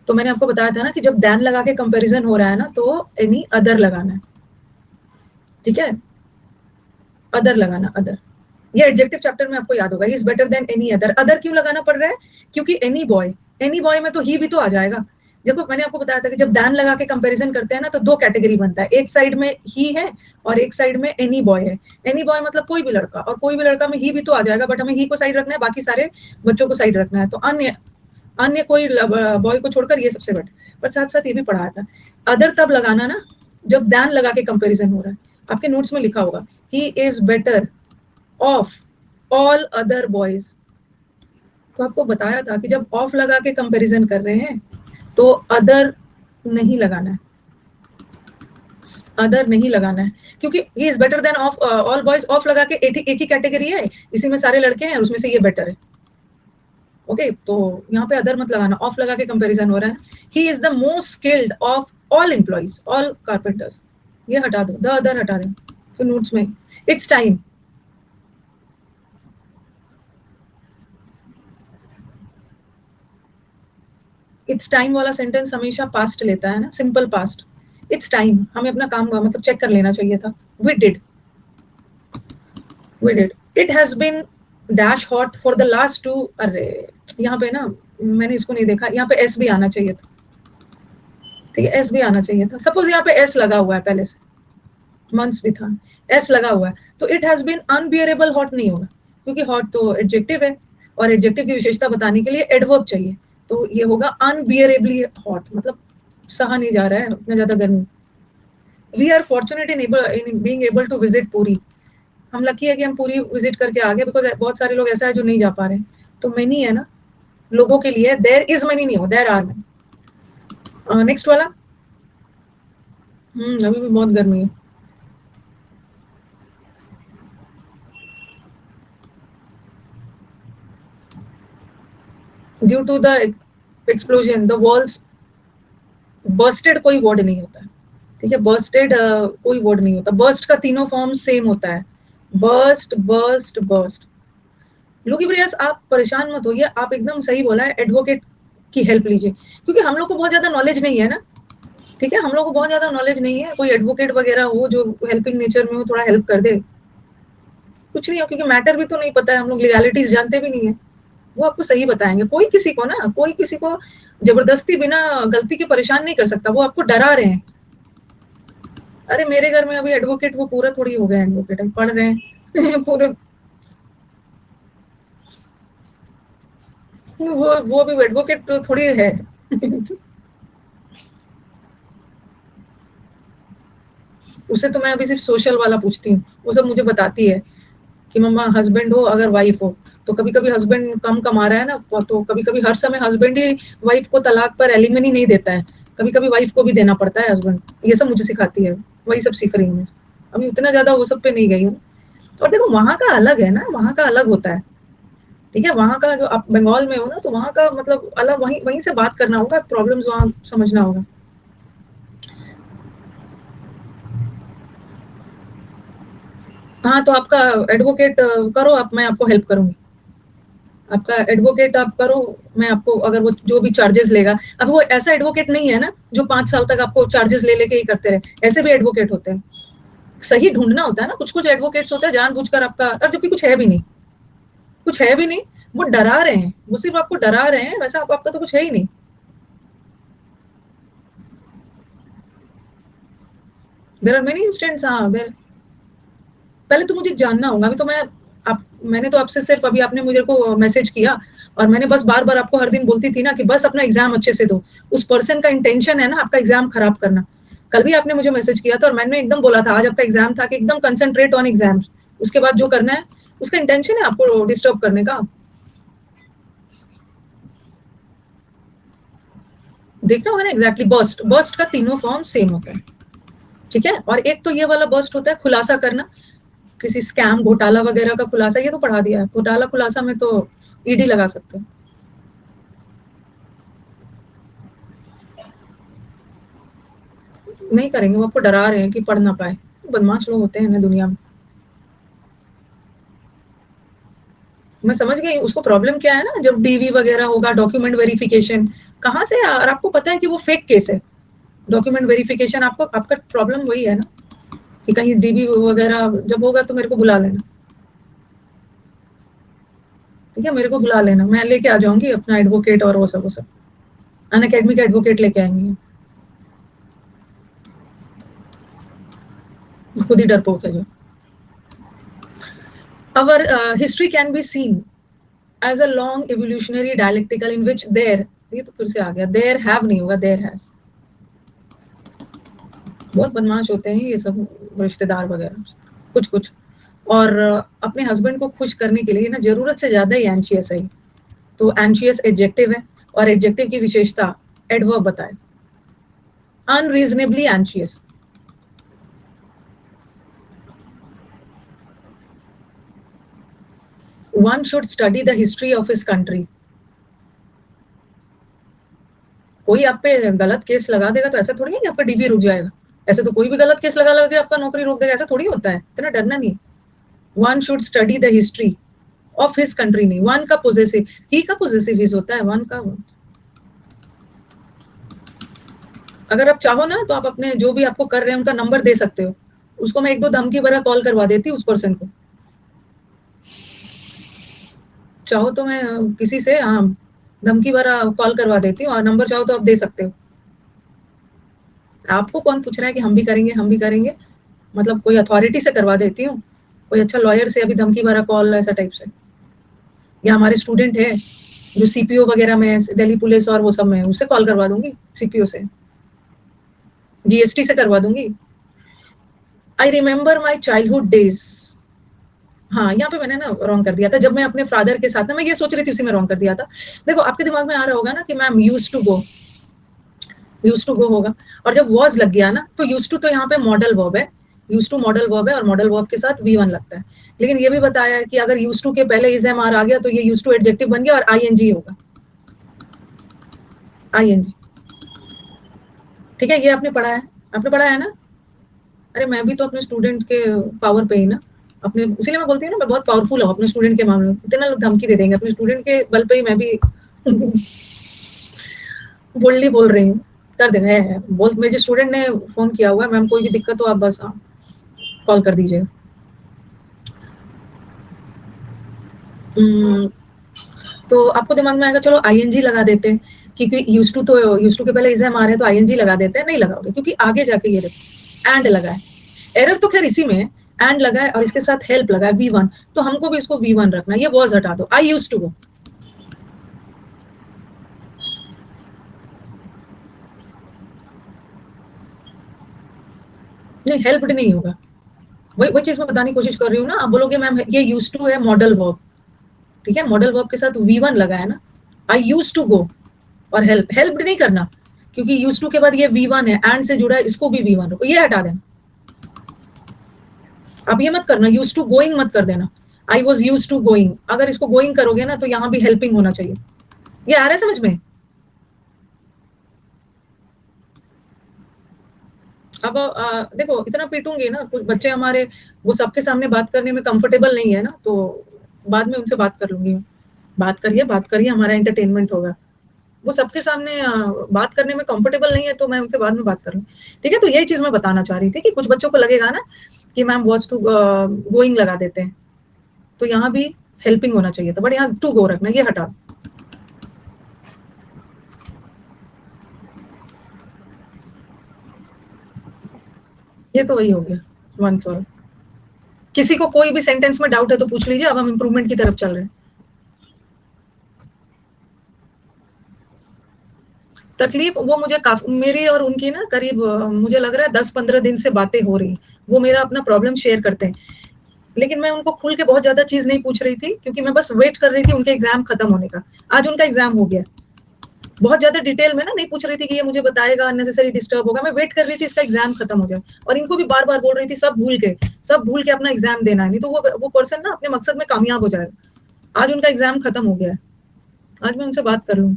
तो मैंने आपको बताया था ना कि जब दैन लगा के कंपैरिजन हो रहा है ना, तो एनी अदर लगाना है, ठीक है, अदर लगाना, अदर। ये एडजेक्टिव चैप्टर में आपको याद होगा, ही is better than any other. Other क्यों लगाना पड़ रहा है? क्योंकि एनी बॉय में तो ही भी तो आ जाएगा। देखो, मैंने आपको बताया था कि जब दैन लगा के कंपैरिजन करते हैं ना, तो दो कैटेगरी बनता है, एक साइड में ही है और एक साइड में एनी बॉय है। एनी बॉय मतलब कोई भी लड़का, और कोई भी लड़का में ही भी तो आ जाएगा, बट हमें ही को साइड रखना है, बाकी सारे बच्चों को साइड रखना है। तो अन्य अन्य कोई बॉय को छोड़कर ये सबसे बेटर। पर साथ साथ ये भी पढ़ाया था, अदर तब लगाना ना जब दैन लगा के कंपैरिजन हो रहा है। आपके नोट्स में लिखा होगा, ही is better of all other boys. तो आपको बताया था कि जब ऑफ लगा के कंपैरिजन कर रहे हैं तो अदर नहीं लगाना है, अदर नहीं लगाना है, क्योंकि ही is better then of all boys. Of लगा के एक ही कैटेगरी है, इसी में सारे लड़के हैं, उसमें से ये बेटर है। ओके, तो यहाँ पे अदर मत लगाना, ऑफ लगा के कंपैरिजन हो रहा है। He is the most skilled of all employees, all carpenters, ये हटा दो, द अदर हटा दो फिर नोट्स में। इट्स टाइम, इट्स टाइम वाला सेंटेंस हमेशा पास्ट लेता है ना, सिंपल पास्ट। इट्स टाइम, हमें अपना काम मतलब चेक कर लेना चाहिए था। We did, we did. It has been dash hot for the last two, अरे यहाँ पे ना मैंने इसको नहीं देखा, यहाँ पे एस भी आना चाहिए था, ठीक है, एस भी आना चाहिए था। सपोज यहाँ पे एस लगा हुआ है पहले से, मंथ्स भी था, एस लगा हुआ है, तो it has been unbearable hot नहीं होगा, क्योंकि हॉट तो एडजेक्टिव है और एडजेक्टिव की विशेषता बताने के लिए एडवर्ब चाहिए। तो ये होगा अनबियरेबली हॉट, मतलब सहा नहीं जा रहा है इतना ज्यादा गर्मी। We are fortunate in being able to visit Puri, हम लकी है कि हम पूरी विजिट करके आ गए, बिकॉज बहुत सारे लोग ऐसा है जो नहीं जा पा रहे हैं। तो मेनी है ना, लोगों के लिए, देयर इज मनी नहीं हो, देयर आर मनी। नेक्स्ट वाला, अभी भी बहुत गर्मी है। Due to the explosion the walls bursted, कोई वर्ड नहीं होता है, ठीक है, बर्स्टेड कोई वर्ड नहीं होता। बर्स्ट का तीनों फॉर्म सेम होता है, बर्स्ट बर्स्ट बर्स्ट। लोगी प्रयास, आप परेशान मत होइए, आप एकदम सही बोला है, एडवोकेट की हेल्प लीजिए, क्योंकि हम लोग को बहुत ज्यादा नॉलेज नहीं है ना, ठीक है, हम लोग को बहुत ज्यादा नॉलेज नहीं है। कोई एडवोकेट वगैरह हो जो हेल्पिंग नेचर में हो, थोड़ा हेल्प कर दे, कुछ नहीं हो, क्योंकि मैटर भी तो नहीं पता है, हम लोग लीगैलिटीज जानते भी नहीं है। वो आपको सही बताएंगे। कोई किसी को ना, कोई किसी को जबरदस्ती बिना गलती के परेशान नहीं कर सकता, वो आपको डरा रहे हैं। अरे मेरे घर में अभी एडवोकेट, वो पूरा थोड़ी हो गया एडवोकेट, पढ़ रहे हैं पूरे, वो भी एडवोकेट तो थोड़ी है उसे तो मैं अभी सिर्फ सोशल वाला पूछती हूँ, वो सब मुझे बताती है कि मम्मा हस्बैंड हो अगर वाइफ हो, तो कभी कभी हस्बैंड कम कमा रहा है ना, तो कभी कभी हर समय हस्बैंड ही वाइफ को तलाक पर एलिमनी नहीं देता है, कभी कभी वाइफ को भी देना पड़ता है, हस्बैंड, ये सब मुझे सिखाती है, वही सब सीख रही हूँ मैं। अभी उतना ज्यादा वो सब पे नहीं गई हूँ। और देखो वहां का अलग है ना, वहां का अलग होता है, ठीक है, वहां का जो आप बंगाल में हो ना, तो वहां का मतलब अलग, वहीं वहीं से बात करना होगा, प्रॉब्लम्स वहां समझना होगा। हाँ, तो आपका एडवोकेट करो आप, मैं आपको हेल्प करूंगी। आपका एडवोकेट आप करो, मैं आपको, अगर वो जो भी चार्जेस लेगा, अब वो ऐसा एडवोकेट नहीं है ना जो 5 साल तक आपको चार्जेस ले लेके ही करते रहे, ऐसे भी एडवोकेट होते हैं। सही ढूंढना होता है ना, कुछ कुछ एडवोकेट्स होते हैं जानबूझकर आपका, और जबकि कुछ है भी नहीं, कुछ है भी नहीं, वो डरा रहे हैं, वो सिर्फ आपको डरा रहे हैं, वैसा आपका तो कुछ है ही नहीं। There are many instances. हाँ, देर, पहले तो मुझे जानना होगा, अभी तो मैं, आप, मैंने तो आपसे सिर्फ अभी आपने मुझे को मैसेज किया, और मैंने बस बार बार आपको हर दिन बोलती थी ना कि बस अपना एग्जाम अच्छे से दो। उस पर्सन का इंटेंशन है ना आपका एग्जाम खराब करना। कल भी आपने मुझे मैसेज किया था और मैंने एकदम बोला था आज आपका एग्जाम था कि एकदम कंसंट्रेट ऑन एग्जाम, उसके बाद जो करना है, उसका इंटेंशन है आपको डिस्टर्ब करने का। देखना होगा ना एग्जैक्टली, बर्स्ट, बर्स्ट का तीनों फॉर्म सेम होता है, ठीक है। और एक तो ये वाला बर्स्ट होता है खुलासा करना, किसी स्कैम घोटाला वगैरह का खुलासा, ये तो पढ़ा दिया है, घोटाला खुलासा में तो ईडी लगा सकते हैं। नहीं करेंगे, वो आपको डरा रहे हैं कि पढ़ ना पाए, बदमाश लोग होते हैं ना दुनिया में। मैं समझ गई उसको प्रॉब्लम क्या है ना, जब डीवी वगैरह होगा, डॉक्यूमेंट वेरिफिकेशन, कहाँ से, और आपको पता है कि वो फेक केस है, डॉक्यूमेंट वेरिफिकेशन, आपको, आपका प्रॉब्लम वही है ना कि कहीं डीवी वगैरह जब होगा तो मेरे को बुला लेना, ठीक है, मेरे को बुला लेना, मैं लेके आ जाऊंगी अपना एडवोकेट, और वो सब अन अकेडमी का एडवोकेट लेके आएंगे, खुद ही डरपोक है जो। Our history can be seen as a long evolutionary dialectical in which there, ये तो फिर से आ गया, there have नहीं होगा, there has। बहुत बदमाश होते हैं ये सब रिश्तेदार वगैरह, कुछ कुछ। और अपने हस्बैंड को खुश करने के लिए ना जरूरत से ज्यादा ही एंशियस है, तो एंशियस एडजेक्टिव है, और एडजेक्टिव की विशेषता एडवर्ब बताए, unreasonably anxious. One should study the history of his country। कोई आप पे गलत केस लगा देगा तो ऐसा थोड़ी है कि आपका डीवी रुक जाएगा, ऐसे तो कोई भी गलत केस लगा लगा के आपका नौकरी रोक देगा, ऐसा थोड़ी होता है, इतना डरना नहीं। One should study the history of his country, नहीं, वन का पोजेसिव, ही का पोजेसिव हिज होता है, वन का। अगर आप चाहो ना तो आप अपने जो भी आपको कर रहे हैं उनका नंबर दे सकते हो, उसको मैं एक दो धमकी भरा कॉल करवा देती उस पर्सन को, चाहो तो मैं किसी से, हाँ, धमकी भरा कॉल करवा देती हूँ, और नंबर चाहो तो आप दे सकते हो। आपको कौन पूछ रहा है कि हम भी करेंगे, हम भी करेंगे, मतलब कोई अथॉरिटी से करवा देती हूँ, कोई अच्छा लॉयर से अभी धमकी भरा कॉल ऐसा टाइप से, या हमारे स्टूडेंट है जो सीपीओ वगैरह में, दिल्ली पुलिस और वो सब में, उससे कॉल करवा दूंगी, सीपीओ से, जीएसटी से करवा दूंगी। I remember my childhood days. हाँ, यहाँ पे मैंने ना रॉन्ग कर दिया था, जब मैं अपने फादर के साथ ना, मैं ये सोच रही थी उसी में रॉन्ग कर दिया था। देखो आपके दिमाग में आ रहा होगा ना कि ma'am use to go, use to go होगा, और जब वॉज लग गया ना तो यूज टू तो यहाँ पे मॉडल वर्ब है, यूज टू मॉडल वर्ब है, और मॉडल वर्ब के साथ वी वन लगता है। लेकिन ये भी बताया है कि अगर यूज टू के पहले इज एम आर आ गया तो ये यूज टू एडजेक्टिव बन गया और आईएनजी होगा, आईएनजी, ठीक है, ये आपने पढ़ा है, आपने पढ़ा है ना। अरे मैं भी तो अपने स्टूडेंट के पावर पे ही ना, अपने, इसीलिए मैं बोलती हूँ ना मैं बहुत पावरफुल हूँ अपने स्टूडेंट के मामले में, इतना लोग धमकी दे देंगे, अपने स्टूडेंट के बल पे ही मैं भी बोल्डली बोल रही हूँ, कर देंगे, है बोल, मेरे स्टूडेंट ने फोन किया हुआ है, मैम कोई भी दिक्कत हो आप बस कॉल कर दीजिएगा। तो आपको दिमाग में आएगा चलो आईएनजी लगा देते हैं, क्योंकि यूज टू, तो यूज टू के पहले इज एम आ रहे हैं तो आईएनजी लगा देते हैं, नहीं लगाओगे क्योंकि आगे जाके ये देखो एंड लगा है, एरर तो खैर इसी में है, एंड लगा है और इसके साथ हेल्प लगा है वी वन, तो हमको भी इसको वी वन रखना है, ये वॉज हटा दो, आई यूज टू गो। नहीं, हेल्प्ड नहीं होगा, वही चीज मैं बताने की कोशिश कर रही हूँ ना, आप बोलोगे मैम ये यूज टू है मॉडल वर्ब, ठीक है, मॉडल वर्ब के साथ वी वन लगा है ना, आई यूज टू गो, और हेल्प, हेल्प नहीं करना, क्योंकि यूज टू के बाद ये V1 है, एंड से जुड़ा है, इसको भी V1 रखो, ये हटा देना। अब ये मत करना, यूज टू गोइंग मत कर देना, I was use to going. अगर इसको गोइंग करोगे ना तो यहाँ भी हेल्पिंग होना चाहिए। ये आ रहा है समझ में? अब देखो इतना पीटूंगी ना, कुछ बच्चे हमारे वो सबके सामने बात करने में कंफर्टेबल नहीं है ना, तो बाद में उनसे बात कर लूंगी। बात करिए, हमारा एंटरटेनमेंट होगा। वो सबके सामने बात करने में कंफर्टेबल नहीं है, तो मैं उनसे बाद में बात करूँ। ठीक है, तो यही चीज मैं बताना चाह रही थी कि कुछ बच्चों को लगेगा ना कि मैम वॉज टू गोइंग लगा देते हैं, तो यहाँ भी हेल्पिंग होना चाहिए था, बट यहाँ टू गो रखना, ये हटा। ये तो वही हो गया, वन सॉल्व। किसी को कोई भी सेंटेंस में डाउट है तो पूछ लीजिए, अब हम इंप्रूवमेंट की तरफ चल रहे हैं। तकलीफ वो मुझे काफी, मेरी और उनकी ना करीब मुझे लग रहा है 10-15 दिन से बातें हो रही। वो मेरा अपना प्रॉब्लम शेयर करते हैं, लेकिन मैं उनको खुल के बहुत ज्यादा चीज नहीं पूछ रही थी, क्योंकि मैं बस वेट कर रही थी उनके एग्जाम खत्म होने का। आज उनका एग्जाम हो गया। बहुत ज्यादा डिटेल में ना नहीं पूछ रही थी कि ये मुझे बताएगा, अननेसेसरी डिस्टर्ब होगा। मैं वेट कर रही थी इसका एग्जाम खत्म हो जाए, और इनको भी बार बार बोल रही थी सब भूल के अपना एग्जाम देना है, नहीं तो वो पर्सन ना अपने मकसद में कामयाब हो जाएगा। आज उनका एग्जाम खत्म हो गया है, आज मैं उनसे बात कर लूँ।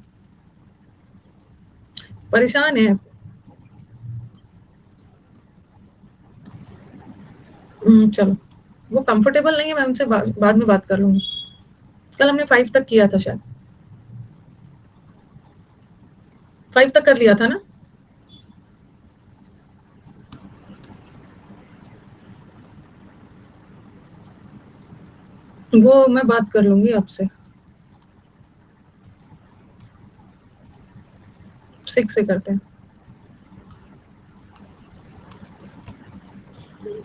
परेशान है। चलो, वो कंफर्टेबल नहीं है, मैं उनसे बाद में बात कर लूंगी। कल हमने 5 तक किया था शायद, 5 तक कर लिया था ना। वो मैं बात कर लूंगी आपसे, 6 से करते हैं।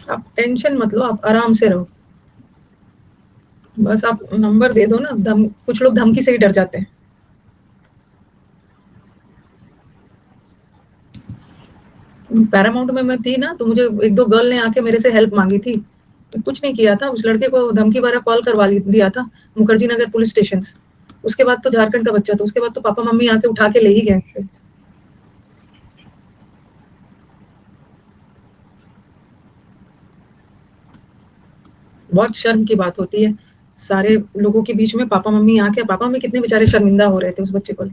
आप टेंशन मत लो, आप आराम से रहो। बस आप नंबर दे दो ना, कुछ लोग धमकी से ही डर जाते हैं। पैरामाउंट में मैं थी ना, तो मुझे एक दो गर्ल ने आके मेरे से हेल्प मांगी थी। कुछ नहीं किया था, उस लड़के को धमकी भरा कॉल करवा दिया था मुखर्जी नगर पुलिस स्टेशन से। उसके बाद तो झारखंड का बच्चा था, उसके बाद तो पापा मम्मी आके उठा के ले ही गए। बहुत शर्म की बात होती है, सारे लोगों के बीच में पापा मम्मी आके, पापा मम्मी कितने बेचारे शर्मिंदा हो रहे थे उस बच्चे को।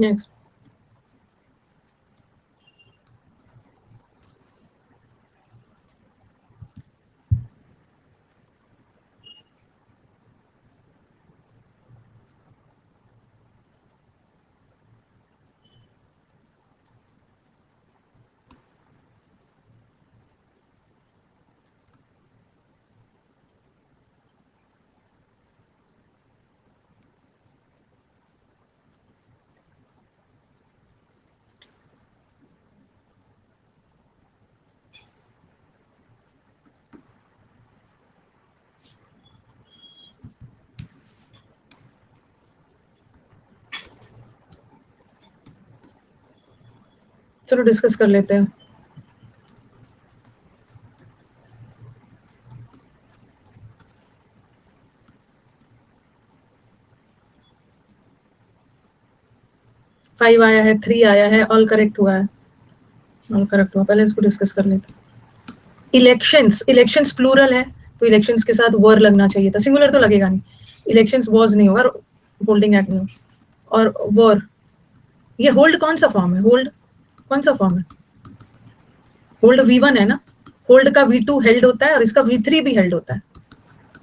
नेक्स्ट। चलो डिस्कस कर लेते हैं। फाइव आया है, 3 आया है, ऑल करेक्ट हुआ है, ऑल करेक्ट हुआ। पहले इसको डिस्कस कर लेते हैं। इलेक्शंस, इलेक्शंस प्लूरल है तो इलेक्शंस के साथ वर लगना चाहिए था, सिंगुलर तो लगेगा नहीं। इलेक्शंस वॉज नहीं होगा, होल्डिंग एक्ट नहीं होगा। और वॉर, ये होल्ड कौन सा फॉर्म है? होल्ड कौन सा फॉर्म है? होल्ड V1 है ना। होल्ड का V2 हेल्ड होता है और इसका V3 भी हेल्ड होता है।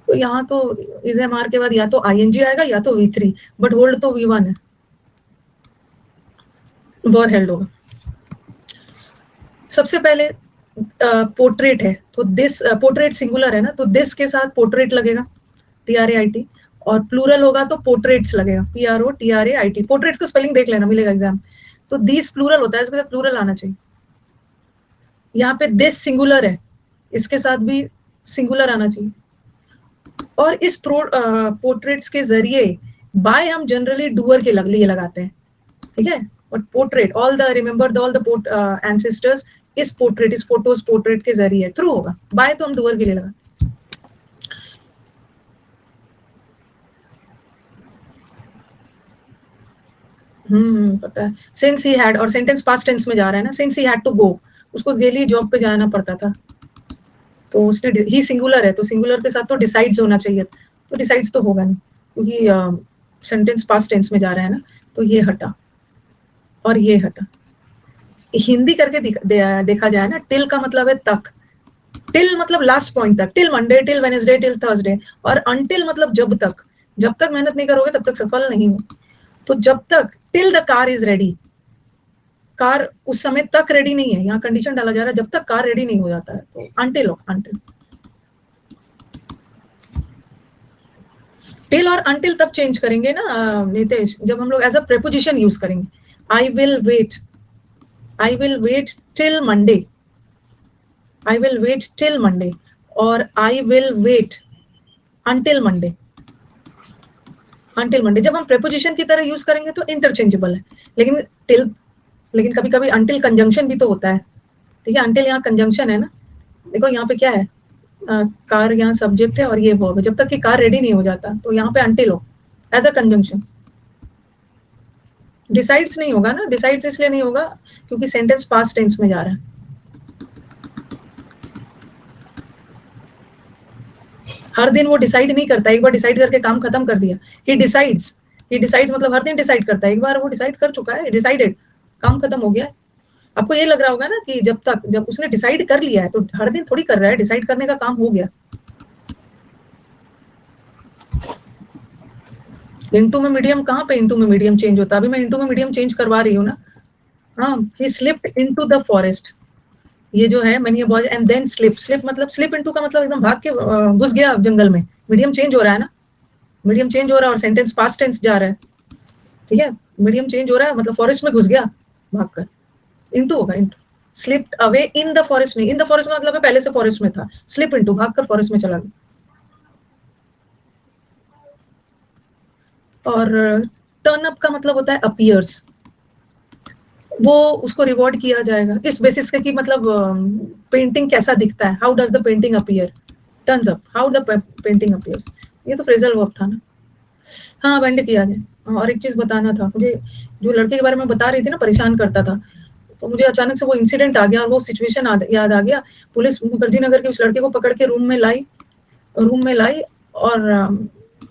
तो यहाँ तो इज एम आर के बाद या तो ING आएगा या तो V3, बट होल्ड तो V1 है, वॉर हेल्ड होगा। सबसे पहले पोर्ट्रेट है तो दिस, पोर्ट्रेट सिंगुलर है ना, तो दिस के साथ पोर्ट्रेट लगेगा, TRAIT, और प्लूरल होगा तो पोर्ट्रेट्स लगेगा, PROTRAIT। पोर्ट्रेट्स का स्पेलिंग देख लेना, मिलेगा एग्जाम। तो दिस प्लूरल होता है, इसके साथ प्लूरल आना चाहिए। यहाँ पे दिस सिंगुलर है, इसके साथ भी सिंगुलर आना चाहिए। और इस पोर्ट्रेट्स के जरिए बाय हम जनरली डूअर के लिए लगाते हैं, ठीक है। But portrait, all the remember all the ancestors, इस पोर्ट्रेट, इस फोटोज पोर्ट्रेट के जरिए थ्रू होगा। बाय तो हम डूअर के लिए लगाते हैं। पता है। सिंस ही हैड, और सेंटेंस पास्ट टेंस में जा रहा है ना, since he had to go, उसको डेली जॉब पे जाना पड़ता था, तो उसने, ही सिंगुलर है तो सिंगुलर के साथ तो डिसाइड्स होना चाहिए, तो डिसाइड्स तो होगा नहीं क्योंकि सेंटेंस पास्ट टेंस में जा रहा है ना। तो ये हटा और ये हटा। हिंदी करके देखा जाए ना, टिल का मतलब है तक, टिल मतलब लास्ट पॉइंट तक, till Monday, till Wednesday, till Thursday, और अनटिल मतलब जब तक, जब तक मेहनत नहीं करोगे तब तक सफल नहीं हो। तो जब तक, till the car is ready, car उस समय तक रेडी नहीं है, यहाँ कंडीशन डाला जा रहा है जब तक कार रेडी नहीं हो जाता है, तो अनटिल हो, अनटिल। टिल और अनटिल तब चेंज करेंगे ना नितेश, जब हम लोग एज अ प्रेपोजिशन यूज करेंगे। I will wait, I will wait till Monday, I will wait till Monday, और I will wait until Monday, until Monday. जब हम प्रेपोजिशन की तरह यूज करेंगे तो इंटरचेंजेबल है, लेकिन टिल, लेकिन कभी कभी अनटिल कंजंक्शन भी तो होता है, ठीक है। अनटिल यहाँ कंजंक्शन है ना, देखो यहाँ पे क्या है, कार यहाँ सब्जेक्ट है और ये वर्ब है, जब तक कि कार रेडी नहीं हो जाता तो यहाँ पे अनटिल हो एज अ कंजंक्शन। डिसाइड्स नहीं होगा ना, डिसाइड्स इसलिए नहीं होगा क्योंकि सेंटेंस पास्ट टेंस में जा रहा है। हर दिन वो डिसाइड नहीं करता, एक बार डिसाइड करके काम खत्म कर दिया। ही डिसाइड्स, ही डिसाइड्स मतलब हर दिन डिसाइड करता है, एक बार वो डिसाइड कर चुका है, डिसाइडेड, काम खत्म हो गया है। आपको ये लग रहा होगा ना कि जब तक, जब उसने डिसाइड कर लिया है तो हर दिन थोड़ी कर रहा है, डिसाइड करने का काम हो गया। इनटू में मीडियम, कहाँ पे इनटू में मीडियम चेंज होता है? अभी मैं इनटू में मीडियम चेंज करवा रही हूँ ना। हाँ, he slipped into the forest, ये जो है मैंने ये boy, and then slip, slip मतलब स्लिप इनटू का मतलब एकदम भाग के घुस गया जंगल में। मीडियम चेंज हो रहा है ना, मीडियम चेंज हो रहा है और सेंटेंस पास्ट टेंस जा रहा है, ठीक है। मीडियम चेंज हो रहा है मतलब फॉरेस्ट में घुस गया भागकर, इनटू होगा, into. Slipped away in the forest नहीं, इन द फॉरेस्ट का मतलब है पहले से फॉरेस्ट में था, स्लिप इनटू भागकर फॉरेस्ट में चला गया। और टर्न अप का मतलब होता है अपीयर्स, वो उसको रिवॉर्ड किया जाएगा इस बेसिस के कि मतलब पेंटिंग कैसा दिखता है, how does the painting appear, turns up, how the painting appears. ये तो फ्रेजल वर्ब था ना। हाँ, वेंड किया जाए। और एक चीज बताना था मुझे, जो लड़के के बारे में बता रही थी ना, परेशान करता था, तो मुझे अचानक से वो इंसिडेंट आ गया और वो सिचुएशन याद आ गया। पुलिस मुखर्जी नगर के उस लड़के को पकड़ के रूम में लाई और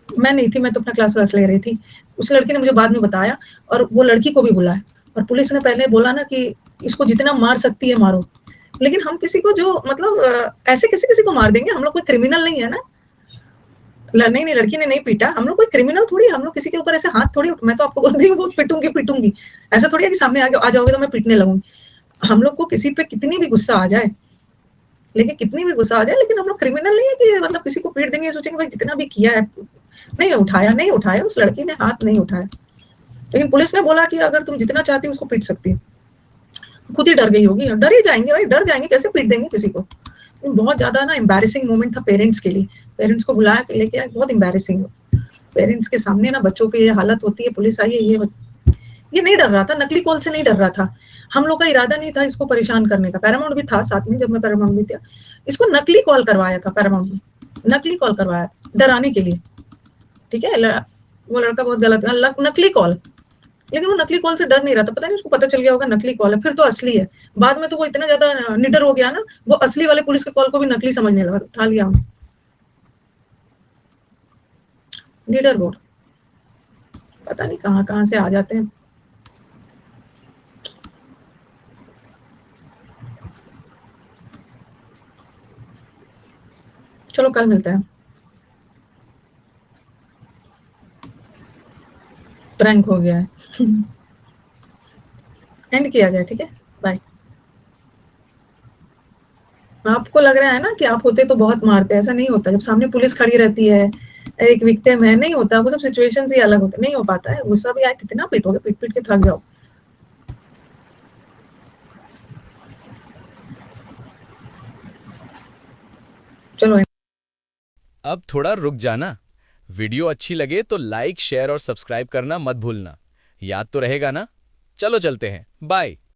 मैं नहीं थी, मैं तो अपना क्लास ले रही थी। उस लड़की ने मुझे बाद में बताया और वो लड़की को भी बुलाया और पुलिस ने पहले बोला ना कि इसको जितना मार सकती है मारो। लेकिन हम किसी को जो मतलब ऐसे किसी-किसी को मार देंगे, हम लोग कोई क्रिमिनल नहीं है ना। नहीं, नहीं लड़की ने नहीं पीटा, हम लोग कोई क्रिमिनल थोड़ी है, हम लोग किसी के ऊपर ऐसे हाथ थोड़ी मैं तो आपको बोलती हूँ, पीटूँगी, पीटूँगी। ऐसा थोड़ी है कि सामने आ जाओगे तो मैं पीटने लगूँगी। हम लोग को किसी पे कितनी भी गुस्सा आ जाए, लेकिन कितनी भी गुस्सा आ जाए, लेकिन हम लोग क्रिमिनल नहीं है कि मतलब किसी को पीट देंगे, सोचेंगे भाई जितना भी किया है। नहीं उठाया, उस लड़की ने हाथ नहीं उठाया। लेकिन पुलिस ने बोला कि अगर तुम जितना चाहती हो उसको पीट सकती हो। खुद ही डर गई होगी, डर ही जाएँगे भाई, डर जाएँगे, कैसे पीट देंगे किसी को? बहुत ज़्यादा ना एम्बैरेसिंग मोमेंट था पेरेंट्स के लिए। पेरेंट्स को बुलाया के लेके आए, बहुत एम्बैरेसिंग। पेरेंट्स के सामने ना बच्चों की ये हालत होती है, पुलिस आई है, ये नहीं डर रहा था, नकली कॉल से नहीं डर रहा था। हम लोग का इरादा नहीं था इसको परेशान करने का। पैरामाउंट भी था साथ में, जब मैं पैरामाउंट में थी। इसको नकली कॉल करवाया था पैरामाउंट में, नकली कॉल करवाया डराने के लिए, ठीक है? वो लड़का बहुत गलत नकली कॉल, लेकिन वो नकली कॉल से डर नहीं रहा था, पता नहीं उसको पता चल गया होगा नकली कॉल है, फिर तो असली है। बाद में तो वो इतना ज़्यादा निडर हो गया ना, वो असली वाले पुलिस के कॉल को भी नकली समझने लगा, उठा लिया हमने। निडर बोर्ड, पता नहीं कहाँ-कहाँ से आ जाते हैं। चलो कल मिलते हैं। प्रैंक हो गया है। एंड किया जाए, ठीक है? बाय। आपको लग रहा है ना कि आप होते तो बहुत मारते, ऐसा नहीं होता। जब सामने पुलिस खड़ी रहती है, एक विक्टिम है, नहीं होता, वो सब सिचुएशंस ही अलग होते हैं, नहीं हो पाता है। गुस्सा भी आए, कितना पीटोगे, पीट-पीट के थक जाओ। चलो अब थोड़ा रुक जाना। वीडियो अच्छी लगे तो लाइक शेयर और सब्सक्राइब करना मत भूलना। याद तो रहेगा ना? चलो चलते हैं, बाय।